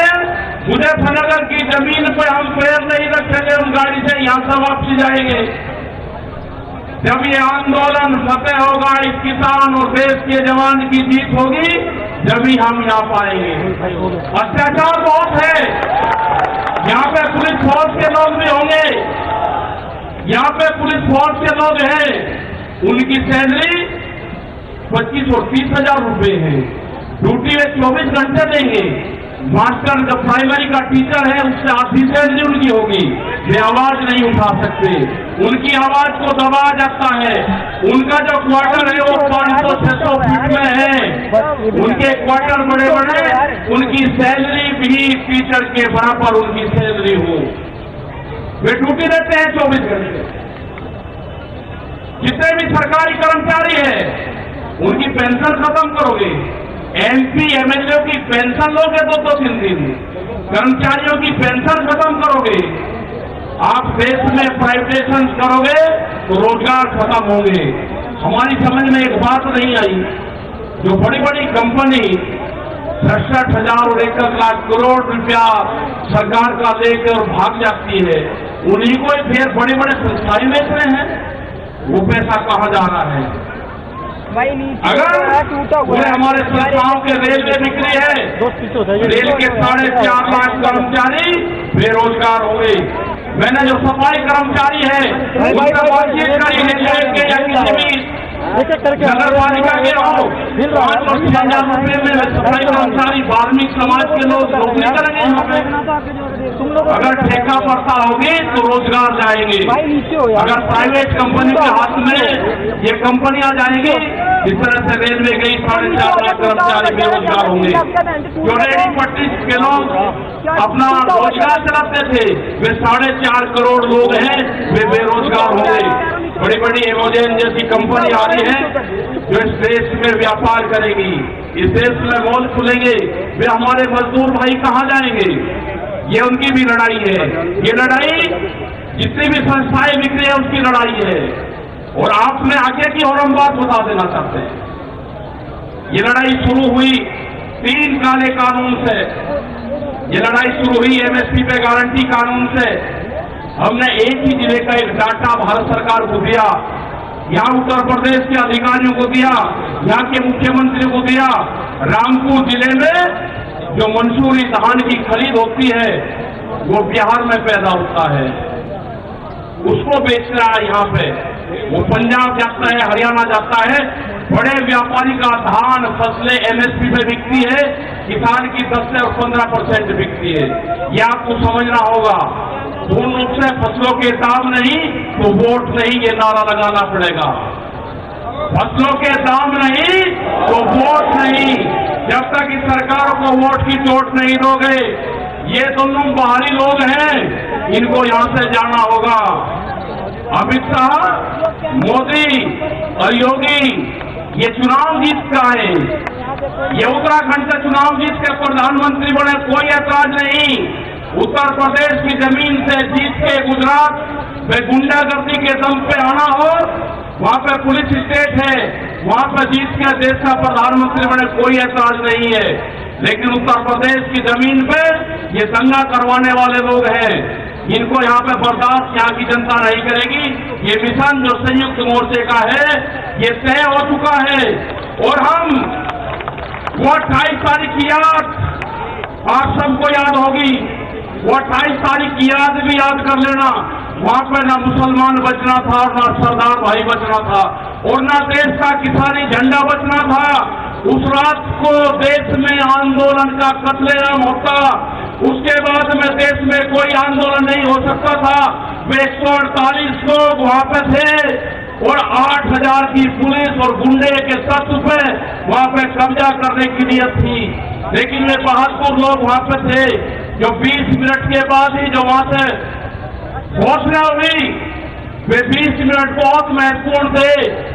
मुजफ्फरनगर की जमीन पर हम पैर नहीं रखेंगे, हम गाड़ी से यहाँ से वापसी जाएंगे। जब ये आंदोलन फतेह होगा, इस किसान और देश के जवान की जीत होगी, जब ही हम यहाँ पाएंगे। अत्याचार बहुत है, यहाँ पे पुलिस फोर्स के लोग भी होंगे, यहाँ पे पुलिस फोर्स के लोग हैं, उनकी सैलरी 25 और 30 हजार रुपये है, ड्यूटी में 24 घंटे देंगे। मास्टर जो प्राइमरी का टीचर है, उससे आधी सैलरी उनकी होगी, वे आवाज नहीं उठा सकते, उनकी आवाज को दबाया जाता है। उनका जो क्वार्टर है वो 500-600 फीट में है, उनके क्वार्टर बड़े बड़े, उनकी सैलरी भी टीचर के बराबर उनकी सैलरी हो, वे ड्यूटी देते हैं 24 घंटे। जितने भी सरकारी कर्मचारी हैं, उनकी पेंशन खत्म करोगे। MP MLA की पेंशन लोगे 2-3 दिन, कर्मचारियों की पेंशन खत्म करोगे। आप देश में प्राइवेटाइजेशन करोगे तो रोजगार खत्म होंगे। हमारी समझ में एक बात नहीं आई, जो बड़ी बड़ी कंपनी 67,000 और 1 लाख करोड़ रुपया सरकार का लेकर भाग जाती है, उन्हीं को फिर बड़े बड़े संस्थाएं बेच रहे हैं, वो पैसा कहाँ जा रहा है? अगर पूरे हमारे संस्थाओं के रेल में बिक्री है, रेल के 4.5 लाख कर्मचारी बेरोजगार हो गए। मैंने जो सफाई कर्मचारी है उनसे बातचीत करी, रेलवे के या किसी भी नगर पालिका के हो, 5 और 6,000 रुपये में सफाई कर्मचारी वाल्मीकि समाज के लोग नौकरी करेंगे। यहाँ पे अगर ठेका पड़ता होगी तो रोजगार जाएंगे। अगर प्राइवेट कंपनी के हाथ में ये कंपनियां जाएंगी, इस तरह से रेलवे गई 4.5 लाख कर्मचारी बेरोजगार होंगे। जो रेडी पट्टी के लोग अपना रोजगार चलाते थे, वे 4.5 करोड़ लोग हैं, वे बेरोजगार होंगे। बड़ी बड़ी एमोजेन जैसी कंपनी आ रही है जो इस देश में व्यापार करेगी, इस देश में मॉल खुलेंगे, वे हमारे मजदूर भाई कहाँ जाएंगे? ये उनकी भी लड़ाई है। ये लड़ाई जितनी भी संस्थाएं बिक रही है उसकी लड़ाई है। और आप में आगे की और हम बात बता देना चाहते हैं, ये लड़ाई शुरू हुई 3 काले कानून से, ये लड़ाई शुरू हुई MSP पे गारंटी कानून से। हमने एक ही जिले का एक डाटा भारत सरकार को दिया
यहाँ उत्तर प्रदेश के अधिकारियों को दिया, यहाँ के मुख्यमंत्री को दिया। रामपुर जिले में जो मंसूरी धान की खरीद होती है वो बिहार में पैदा होता है, उसको बेच रहा है यहाँ पे। वो पंजाब जाता है, हरियाणा जाता है, बड़े व्यापारी का धान फसलें एमएसपी पे बिकती है, किसान की 10 से 15% बिकती है। ये आपको समझना होगा। पूर्ण रूप से फसलों के दाम नहीं तो वोट नहीं, ये नारा लगाना पड़ेगा। फसलों के दाम नहीं तो वोट नहीं। जब तक इस सरकार को वोट की चोट नहीं दोगे, ये दोनों बाहरी लोग हैं, इनको यहां से जाना होगा। अमित शाह, मोदी और योगी ये चुनाव जीत का है, ये उत्तराखंड से चुनाव जीत के प्रधानमंत्री बने, कोई ऐतराज नहीं। उत्तर प्रदेश की जमीन से जीत के गुजरात में गुंडागर्दी के दम पे आना हो, वहां पे पुलिस स्टेट है, वहां पे जीत के देश का प्रधानमंत्री बने, कोई ऐतराज नहीं है। लेकिन उत्तर प्रदेश की जमीन पे ये दंगा करवाने वाले लोग हैं, इनको यहाँ पे बर्दाश्त यहाँ की जनता नहीं करेगी। ये मिशन जो संयुक्त मोर्चे का है ये तय हो चुका है और हम वो 28 तारीख की याद आप सबको याद होगी। वो 28 तारीख की याद भी याद कर लेना। वहां पर ना मुसलमान बचना था और ना सरदार भाई बचना था और ना देश का किसानी झंडा बचना था। उस रात को देश में आंदोलन का कत्लेआम होता, उसके बाद में देश में कोई आंदोलन नहीं हो सकता था। वे 148 लोग वहां पे थे और 8000 की पुलिस और गुंडे के तत्व पे वहां पे कब्जा करने की नीयत थी। लेकिन वे बहादुर लोग वहां पे थे जो 20 मिनट के बाद ही जो वहां से घोषणा हुई, वे 20 मिनट बहुत महत्वपूर्ण थे।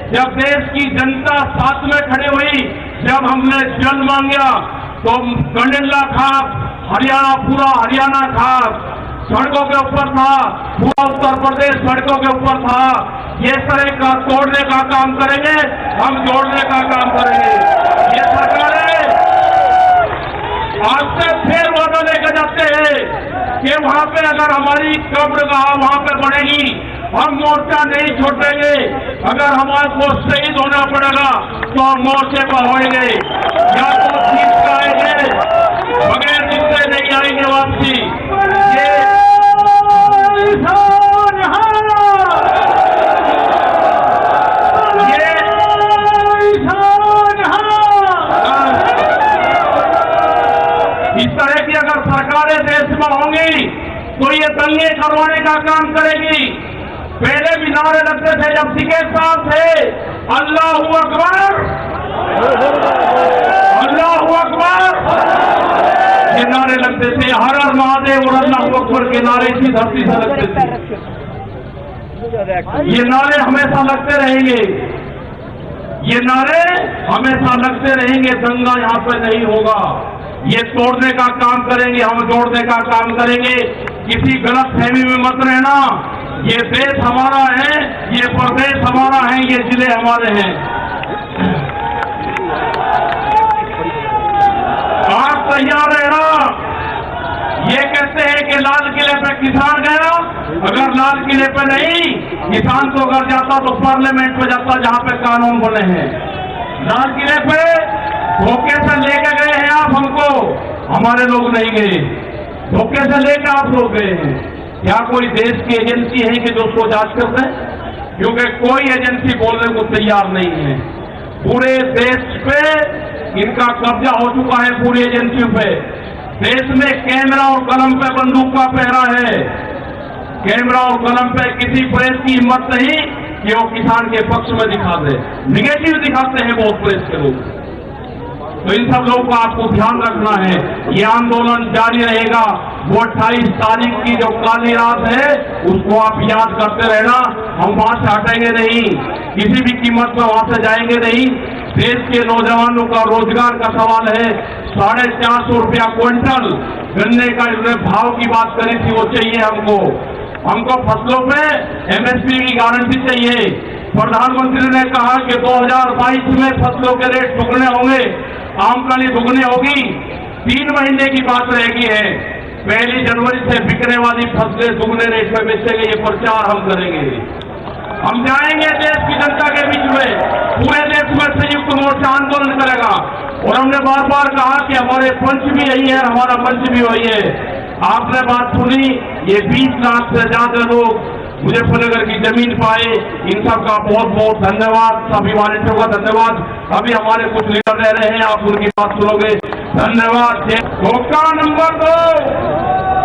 जब देश की जनता साथ में खड़ी हुई, जब हमने जल मांगा तो कंडेला खाप हरियाणा, पूरा हरियाणा खाप सड़कों के ऊपर था, पूरा उत्तर प्रदेश सड़कों के ऊपर था। ये तरह का तोड़ने का काम करेंगे, हम जोड़ने का काम करेंगे। ये सरकारें आज से फिर वादा लेकर जाते हैं कि वहां पे अगर हमारी कब्रगाह वहां पे बनेगी, हम मोर्चा नहीं छोड़ेंगे। अगर हमारे को शहीद होना पड़ेगा तो हम मोर्चे पर होंगे, या तो जीत आएंगे, बगैर जीते नहीं आएंगे वापसी। इस तरह की अगर सरकारें देश में होंगी तो ये दंगे करवाने का काम करेगी। पहले भी नारे लगते थे जब सिके साहब थे, अल्लाहू अकबर, अल्लाहू अकबर, ये नारे लगते थे। हर हर महादेव और अल्लाहू अकबर के नारे इसी धरती से लगते थे। ये नारे हमेशा लगते रहेंगे, ये नारे हमेशा लगते रहेंगे। दंगा यहाँ पे नहीं होगा। ये तोड़ने का काम करेंगे, हम जोड़ने का काम करेंगे। किसी गलत फहमी में मत रहना। ये देश हमारा है, ये प्रदेश हमारा है, ये जिले हमारे हैं। आप तैयार रहना। ये कहते हैं कि लाल किले पे किसान गया, अगर लाल किले पे नहीं, किसान तो अगर जाता तो पार्लियामेंट पे जाता जहां पे कानून बने हैं। लाल किले पे धोखे से लेके गए हैं आप हमको, हमारे लोग नहीं गए। धोखे से लेकर आप लोग गए हैं। क्या कोई देश की एजेंसी है कि जो उसको जांच कर दे? क्योंकि कोई एजेंसी बोलने को तैयार नहीं है। पूरे देश पे इनका कब्जा हो चुका है, पूरी एजेंसियों पे। देश में कैमरा और कलम पे बंदूक का पहरा है। कैमरा और कलम पे किसी प्रेस की हिम्मत नहीं कि वो किसान के पक्ष में दिखा दे। निगेटिव दिखाते हैं बहुत प्रेस के लोग। तो इन सब लोगों को आपको ध्यान रखना है। ये आंदोलन जारी रहेगा। वो 28 तारीख की जो काली रात है उसको आप याद करते रहना। हम वहां से हटेंगे नहीं, किसी भी कीमत पर वहां से जाएंगे नहीं। देश के नौजवानों का रोजगार का सवाल है। 450 रुपया क्विंटल गन्ने का भाव की बात करी थी, वो चाहिए हमको। हमको फसलों पे एमएसपी की गारंटी चाहिए। प्रधानमंत्री ने कहा कि 2022 में फसलों के रेट दुगने होंगे, आमदनी दुगनी होगी। 3 महीने की बात रह गई है। 1 जनवरी से बिकने वाली फसलें दुगने रेट में बेचेंगे, ये प्रचार हम करेंगे।
हम जाएंगे देश की जनता के बीच में, पूरे देश में संयुक्त मोर्चा आंदोलन करेगा। और हमने बार बार कहा कि हमारे पंच भी यही है, हमारा मंच भी वही है। आपने बात सुनी, ये 20 लाख से ज्यादा लोग मुजफ्फरनगर की जमीन पाए, इन सब का बहुत बहुत धन्यवाद, सभी वॉलंटियरों का धन्यवाद। अभी हमारे कुछ लीडर रह रहे हैं, आप उनकी बात सुनोगे, धन्यवाद। धोखा नंबर 2,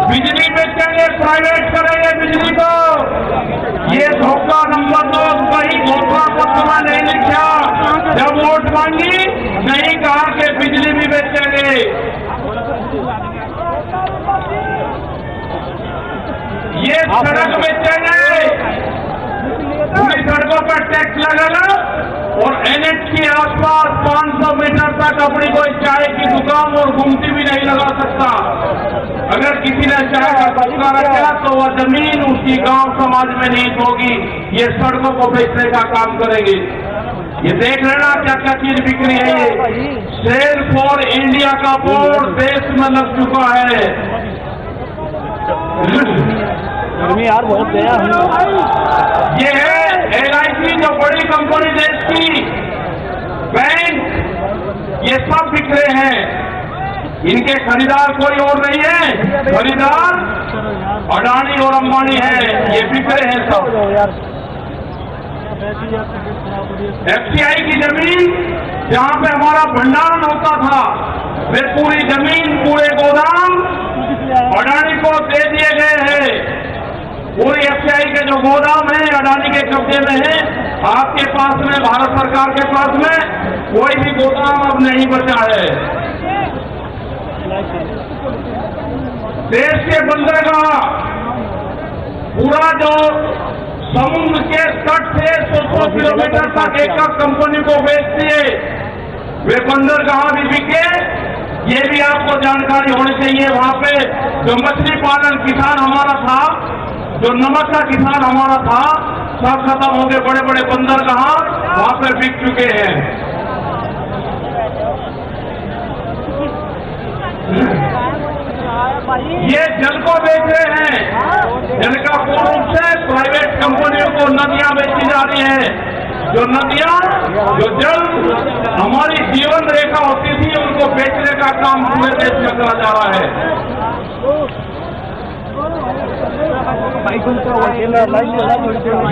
बिजली बेचेंगे, प्राइवेट करेंगे बिजली को। ये धोखा नंबर 2, वही घोषणा पत्र में नहीं लिखा, जब वोट मांगी नहीं कहा कि बिजली भी बेचेंगे। ये सड़क बेचेंगे, पूरी सड़कों पर टैक्स लगेगा और NH के आसपास 500 मीटर तक अपनी कोई चाय की दुकान और गुमटी भी नहीं लगा सकता। अगर किसी ने चाय का पक्का रखा तो वह जमीन उसकी गांव समाज में नहीं होगी, ये सड़कों को बेचने का काम करेंगे। ये देख लेना क्या क्या चीज बिक रही है। ये सेल फॉर इंडिया का बोर्ड देश में लग चुका है।
यार बहुत गया।
ये है LIC, जो बड़ी कंपनी देश की, बैंक, ये सब बिक रहे हैं। इनके खरीदार कोई और नहीं है, खरीदार अडानी और अंबानी है, ये बिक रहे हैं सब। FCI की जमीन जहां पे हमारा भंडारण होता था, वे पूरी जमीन, पूरे गोदाम अडानी को दे दिए गए हैं। पूरी FCI के जो गोदाम है अडानी के कब्जे में है। आपके पास में, भारत सरकार के पास में कोई भी गोदाम अब नहीं बचा है। देश के बंदरगाह, पूरा जो समुद्र के तट से 100 किलोमीटर तक एक कंपनी को बेच दिए, वे बंदरगाह भी बिके। ये भी आपको जानकारी होनी चाहिए। वहां पे जो मछली पालन किसान हमारा था, जो नमक का किसान हमारा था, सब खत्म हो गए। बड़े बड़े बंदरगाह वहां पर बिक चुके हैं। ये जल को बेच रहे हैं, जल का पूर्ण रूप से प्राइवेट कंपनियों को नदियां बेची जा रही है। जो नदियां, जो जल हमारी जीवन रेखा होती थी, उनको बेचने का काम पूरे देश में करा जा रहा है।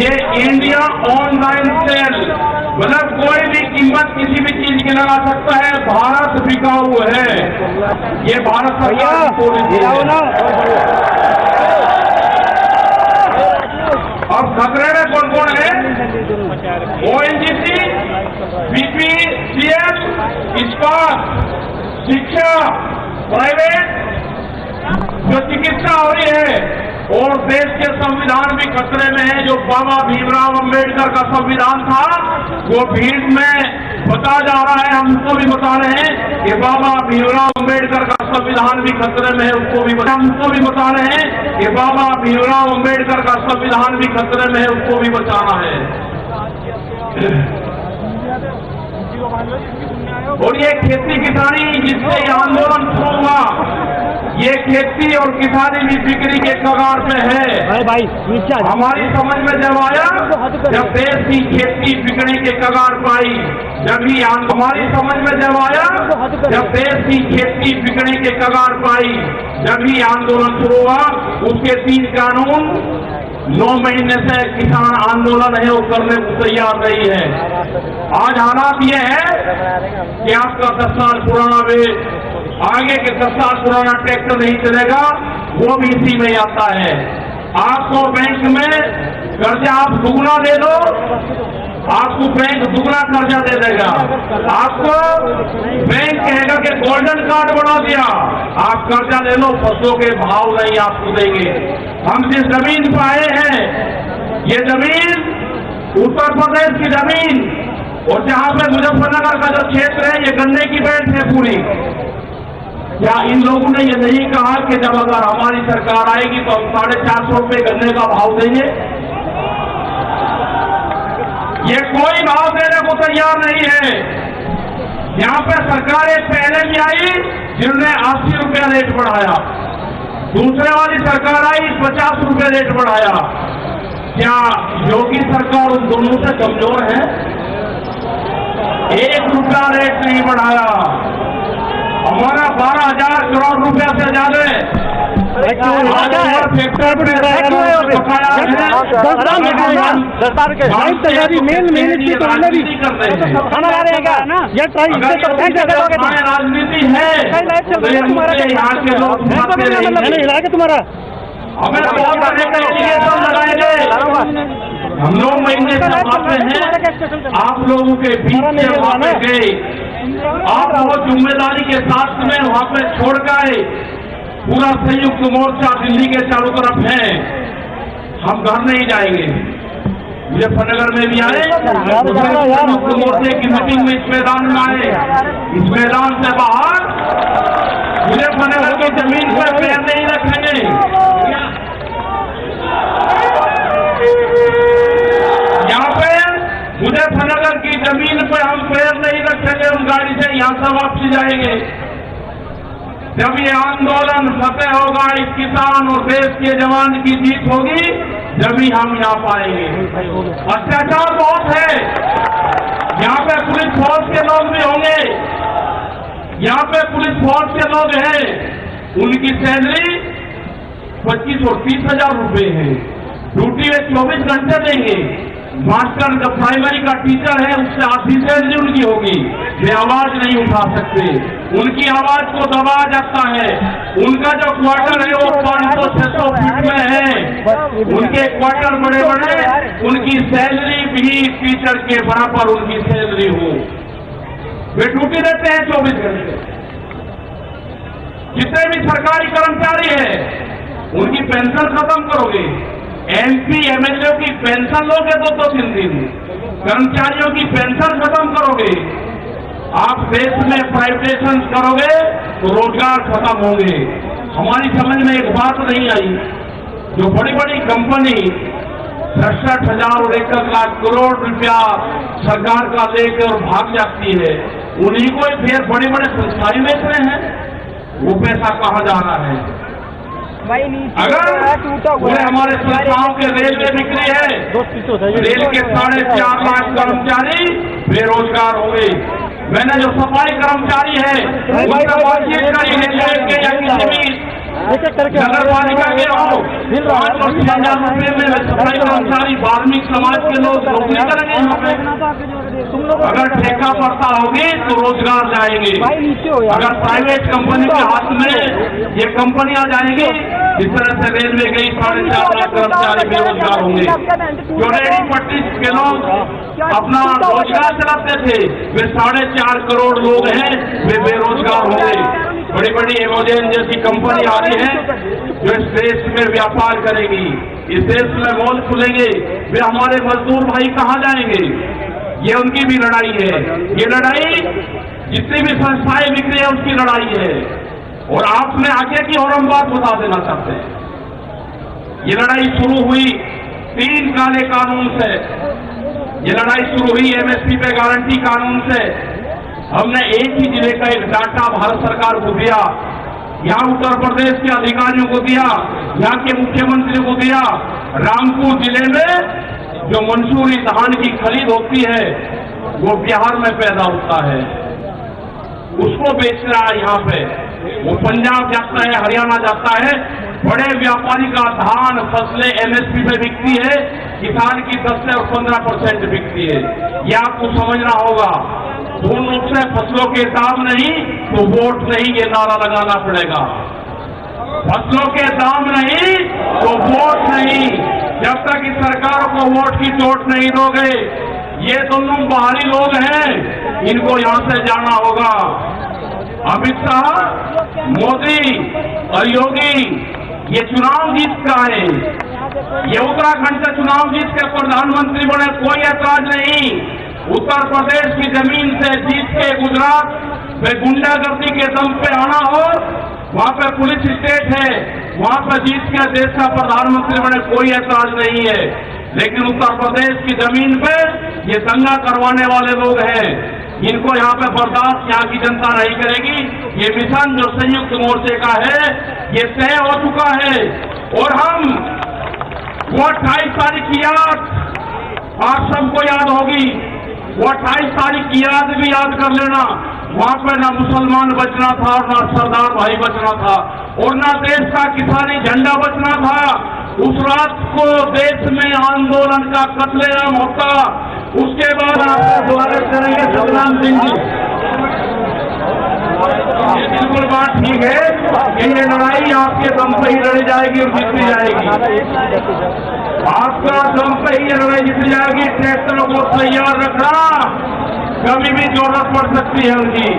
ये इंडिया ऑनलाइन सेल, मतलब कोई भी कीमत किसी भी चीज की लगा सकता है, भारत बिकाऊ है। ये भारत सरकार की पॉलिसी है। अब खतरे में कौन कौन है? ONGC, BPCL, इस्पात, शिक्षा, प्राइवेट, जो चिकित्सा हो रही है, और देश के संविधान भी खतरे में है। जो बाबा भीमराव अंबेडकर का संविधान था, वो भीड़ में बता जा रहा है, हम उसको भी बता रहे हैं कि बाबा भीमराव अंबेडकर का संविधान भी खतरे में है, उसको भी बता रहे हैं कि बाबा भीमराव अंबेडकर का संविधान भी खतरे में है, उसको भी बचाना है। और ये खेती किसानी जिससे ये आंदोलन शुरू हुआ, ये खेती और किसानी भी बिक्री के कगार पे है। भाई हमारी समझ में जब आया, जब देश की खेती बिकने के कगार पाई, जब ही हमारी समझ में जब आया, जब देश की खेती बिकने के कगार पाई, जब ही आंदोलन शुरू हुआ। उसके 3 कानून 9 महीने से किसान आंदोलन है वो करने को तैयार नहीं है। आज हालात ये है कि आपका 10 साल पुराना वे आगे के 10 साल पुराना ट्रैक्टर नहीं चलेगा, वो भी इसी में आता है। आपको बैंक में कर्जा आप दुगना दे दो, आपको बैंक दुगना कर्जा दे देगा। आपको बैंक कहेगा कि गोल्डन कार्ड बना दिया, आप कर्जा ले लो, फसलों के भाव नहीं आपको देंगे। हम जिस जमीन पर आए हैं, ये जमीन उत्तर प्रदेश की जमीन, और जहां पे मुजफ्फरनगर का जो क्षेत्र है, ये गन्ने की बेल्ट है पूरी। क्या इन लोगों ने ये नहीं कहा कि जब अगर हमारी सरकार आएगी तो हम 450 रुपये गन्ने का भाव देंगे? ये कोई भाव देने को तैयार नहीं है। यहाँ पे सरकारें पहले भी आई जिन्होंने 80 रुपया रेट बढ़ाया, दूसरे वाली सरकार आई 50 रुपये रेट बढ़ाया।
क्या योगी सरकार उन दोनों से कमजोर है? 1 रुपया रेट नहीं बढ़ाया। हमारा 12,000 करोड़ रुपया से ज्यादा राजनीति है। यहाँ के लोग तुम्हारा हमें बहुत बड़े लगाएंगे। हम 9 महीने से वहाँ पे हैं, आप लोगों के बीच में वहाँ पे गए, आप वो जिम्मेदारी के साथ में वहाँ पे छोड़ गए। पूरा संयुक्त मोर्चा दिल्ली के चारों तरफ है, हम घर नहीं जाएंगे। मुजफ्फरनगर में भी आए, संयुक्त मोर्चे की मीटिंग में इस मैदान में आए, इस मैदान से बाहर मुजफ्फरनगर की जमीन पर पैर नहीं रखेंगे। यहाँ पे मुजफ्फरनगर की जमीन पर हम पैर नहीं रखेंगे, हम गाड़ी से यहाँ से वापसी जाएंगे। जब ये आंदोलन फतेह होगा, इस किसान और देश के जवान की जीत होगी, जब ही हम यहाँ पाएंगे। अत्याचार बहुत है, यहाँ पे पुलिस फोर्स के लोग भी होंगे, यहाँ पे पुलिस फोर्स के लोग हैं, उनकी सैलरी 25 और 30 हजार रुपए है, ड्यूटी में 24 घंटे देंगे। मास्टर जो प्राइमरी का टीचर है, उससे आधी सैलरी उनकी होगी, वे आवाज नहीं उठा सकते, उनकी आवाज को दबाया जाता है। उनका जो क्वार्टर है वो 500-600 फीट में है, उनके क्वार्टर बड़े बड़े, उनकी सैलरी भी टीचर के बराबर उनकी सैलरी हो। वे ड्यूटी देते हैं 24 घंटे। जितने भी सरकारी कर्मचारी है, उनकी पेंशन खत्म करोगे। MP MLA की पेंशन लोगे तो 2-3 दिन, कर्मचारियों की पेंशन खत्म करोगे। आप देश में प्राइवेटाइजेशन करोगे तो रोजगार खत्म होंगे। हमारी समझ में एक बात नहीं आई, जो बड़ी बड़ी कंपनी 67,000 और 1 लाख करोड़ रुपया सरकार का लेकर भाग जाती है, उन्हीं को फिर बड़े बड़े संस्थाएं बेच रहे हैं। वो पैसा कहाँ जा रहा है? अगर पूरे हमारे संस्थाओं के रेलवे बिक्री है, रेल के 4.5 लाख कर्मचारी बेरोजगार होंगे। मैंने जो सफाई कर्मचारी है उनसे बातचीत करी, रेलवे के या किसी भी नगर पालिका के हो, 5 और 6 हजार रुपये में सफाई कर्मचारी वाल्मीकि समाज के लोग नौकरी करेंगे। यहाँ पे अगर ठेका पड़ता होगी तो रोजगार जाएंगे। अगर प्राइवेट कंपनी के हाथ में ये कंपनियां जाएंगी, इस तरह से रेलवे गई 4.5 लाख कर्मचारी बेरोजगार होंगे। जो रेडी पट्टी के लोग अपना रोजगार चलाते थे, वे 4.5 करोड़ लोग हैं, वे बेरोजगार होंगे। बड़ी बड़ी एमोजेन जैसी कंपनी आ रही है जो इस देश में व्यापार करेगी, इस देश में मॉल खुलेंगे, वे हमारे मजदूर भाई कहाँ जाएंगे? ये उनकी भी लड़ाई है। ये लड़ाई जितनी भी संस्थाएं बिक्री है उसकी लड़ाई है। और आपने आगे की और हम बात बता देना चाहते हैं, ये लड़ाई शुरू हुई 3 काले कानून से, ये लड़ाई शुरू हुई MSP पे गारंटी कानून से। हमने एक ही जिले का एक डाटा भारत सरकार को दिया, यहाँ उत्तर प्रदेश के अधिकारियों को दिया, यहाँ के मुख्यमंत्री को दिया। रामपुर जिले में जो मंसूरी धान की खरीद होती है वो बिहार में पैदा होता है, उसको बेच रहा है यहाँ पे, वो पंजाब जाता है, हरियाणा जाता है। बड़े व्यापारी का धान फसलें MSP पे बिकती है, किसान की 10 से 15% बिकती है। ये आपको समझना होगा। पूर्ण रूप से फसलों के दाम नहीं तो वोट नहीं, ये नारा लगाना पड़ेगा। फसलों के दाम नहीं तो वोट नहीं। जब तक इस सरकार को वोट की चोट नहीं दोगे, ये दोनों बाहरी लोग हैं, इनको यहां से जाना होगा। अमित शाह, मोदी और योगी ये चुनाव जीत का है, ये उत्तराखंड से चुनाव जीत के प्रधानमंत्री बने, कोई ऐतराज नहीं। उत्तर प्रदेश की जमीन से जीत के गुजरात में गुंडागर्दी के दम पे आना हो, वहां पे पुलिस स्टेट है, वहां पे जीत के देश का प्रधानमंत्री बने, कोई ऐतराज नहीं है। लेकिन उत्तर प्रदेश की जमीन पे ये दंगा करवाने वाले लोग हैं, इनको यहाँ पे बर्दाश्त यहाँ की जनता नहीं करेगी। ये मिशन जो संयुक्त मोर्चे का है ये तय हो चुका है और हम वो 28 तारीख की याद आप सबको याद होगी। वो 28 तारीख की याद भी याद कर लेना। वहां पर ना मुसलमान बचना था और ना सरदार भाई बचना था और ना देश का किसानी झंडा बचना था। उस रात को देश में आंदोलन का कत्लेआम होता। उसके बाद आपका स्वागत करेंगे सतनाम सिंह जी। ये बिल्कुल बात ठीक है कि ये लड़ाई आपके दम पे ही लड़ी जाएगी और जीती जाएगी। आपका दम पे ही ये लड़ाई जीती जाएगी। ट्रैक्टरों को तैयार रखना, कभी भी जरूरत पड़ सकती है उनकी।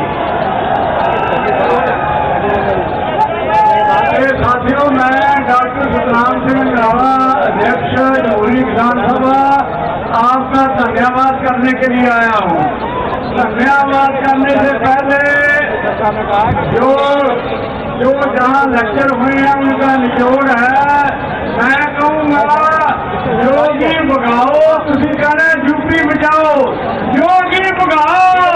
साथियों, मैं डॉक्टर सतनाम सिंह रंधावा, अध्यक्ष जमुई विधानसभा, आपका धन्यवाद करने के लिए आया हूँ। धन्यवाद करने से पहले जो जहाँ लेक्चर हुए हैं उनका निचोड़ है। मैं कहूँगा योगी भगाओ, किसी करें यूपी बचाओ। योगी भगाओ,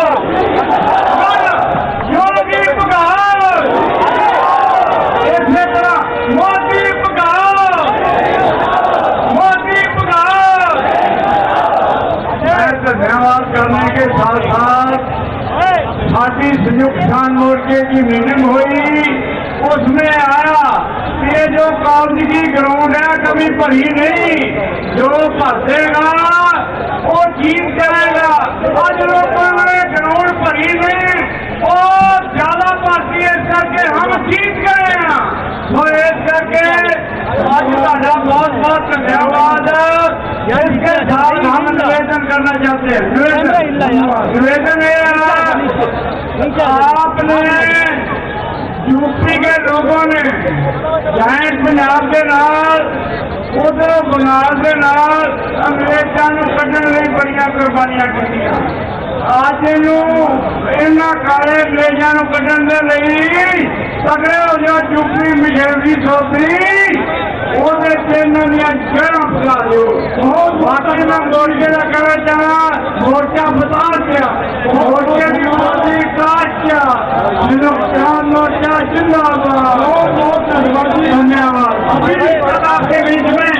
योगी भगाओ, इसी तरह मोदी भगाओ, मोदी भगाओ। धन्यवाद करने के साथ साथ पार्टी संयुक्त किसान मोर्चे की मीटिंग हुई, उसमें आया ये जो कॉलेज की ग्राउंड है कभी भरी नहीं, जो भर देगा वो जीत जाएगा। आज लोगों ने ग्राउंड भरी नहीं और ज्यादा भर्ती इस करके हम जीत गए हैं। तो इस करके आज ਤੁਹਾਡਾ बहुत बहुत धन्यवाद। इसके साथ हम निवेदन करना चाहते हैं। निवेदन आपने यूपी के लोगों ने जॉइंट पंजाब के नाल उधर बंगाल के नाल अंग्रेजों को कढ़ण लई बड़ियां कुर्बानियां कीतियां। आज इन्होंने काले अंग्रेजों को कढ़ण दे लई तगड़े हो जाओ। यूपी मिशनरी चौधरी ਉਹਦੇ ਚੈਨਲ ਦੀਆਂ ਜੜ੍ਹਾਂ ਫਸਾ ਦਿਓ। ਬਹੁਤ ਬਾਕੀ ਮੈਂ ਮੋਰਚੇ ਦਾ ਕਹਿਣਾ ਚਾਹਾਂ, ਮੋਰਚਾ ਬਤਾ ਦਿਆ, ਮੋਰਚੇ ਦੀ ਮੋਦੀ ਕਾਸ਼ਿਆ ਹਿੰਦੁਸਤਾਨ मोर्चा जिंदाबाद। बहुत धन्यवाद। अभी आपके बीच में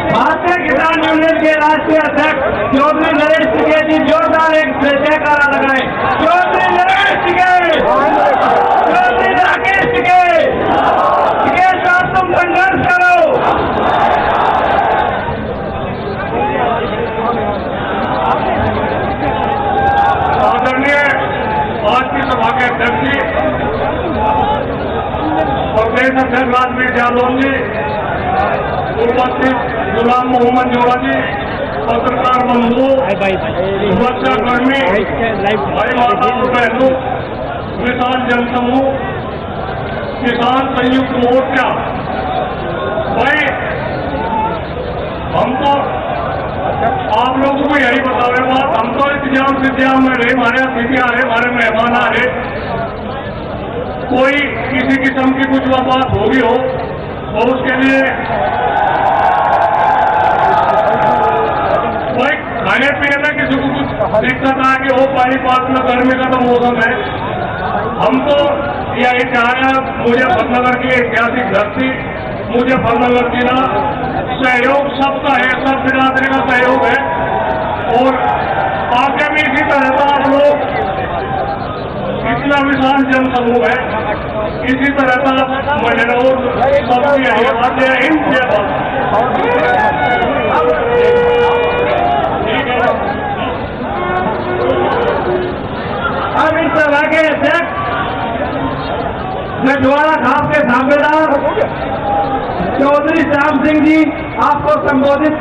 भारतीय किसान यूनियन के राष्ट्रीय अध्यक्ष चौधरी नरेश टिके जी जोरदार एक जयकारा लगाए। चौधरी नरेश टिके, चौधरी राकेश टिके, टिके साथ तुम संघर्ष करो। आदरणीय आज की सभा के अध्यक्ष जी, प्रदेश अध्यक्ष राजवीर जादव जी, उपस्थित गुलाम मोहम्मद जोड़ा जी, पत्रकार बंधु, सुरक्षा कर्मी, भाई माताओं बहनों, किसान जनसमूह, किसान संयुक्त मोर्चा, भाई हम तो आप लोगों को यही बता रहे बात, हम तो इंतजाम में रहे, हमारे अतिथि आ रहे, हमारे मेहमान आ रहे। कोई किसी किस्म की कुछ बात होगी हो तो उसके लिए कोई खाने पीने में किसी को कुछ दिक्कत आ कि वो पानीपत में गर्मी का तो मौसम है। हम तो यही चाह रहे हैं, मुजफ्फरनगर की ऐतिहासिक धरती, मुजफ्फरनगर जिला, सहयोग सबका है, सब बिरादरी का सहयोग है और आगे भी इसी तरह का आप लोग इतना विशाल जनसमूह है, इसी तरह का महिलाओं सबकी आते हैं। अब इस सभा के अध्यक्ष नजवाड़ा खास के साझेदार चौधरी श्याम सिंह जी आपको संबोधित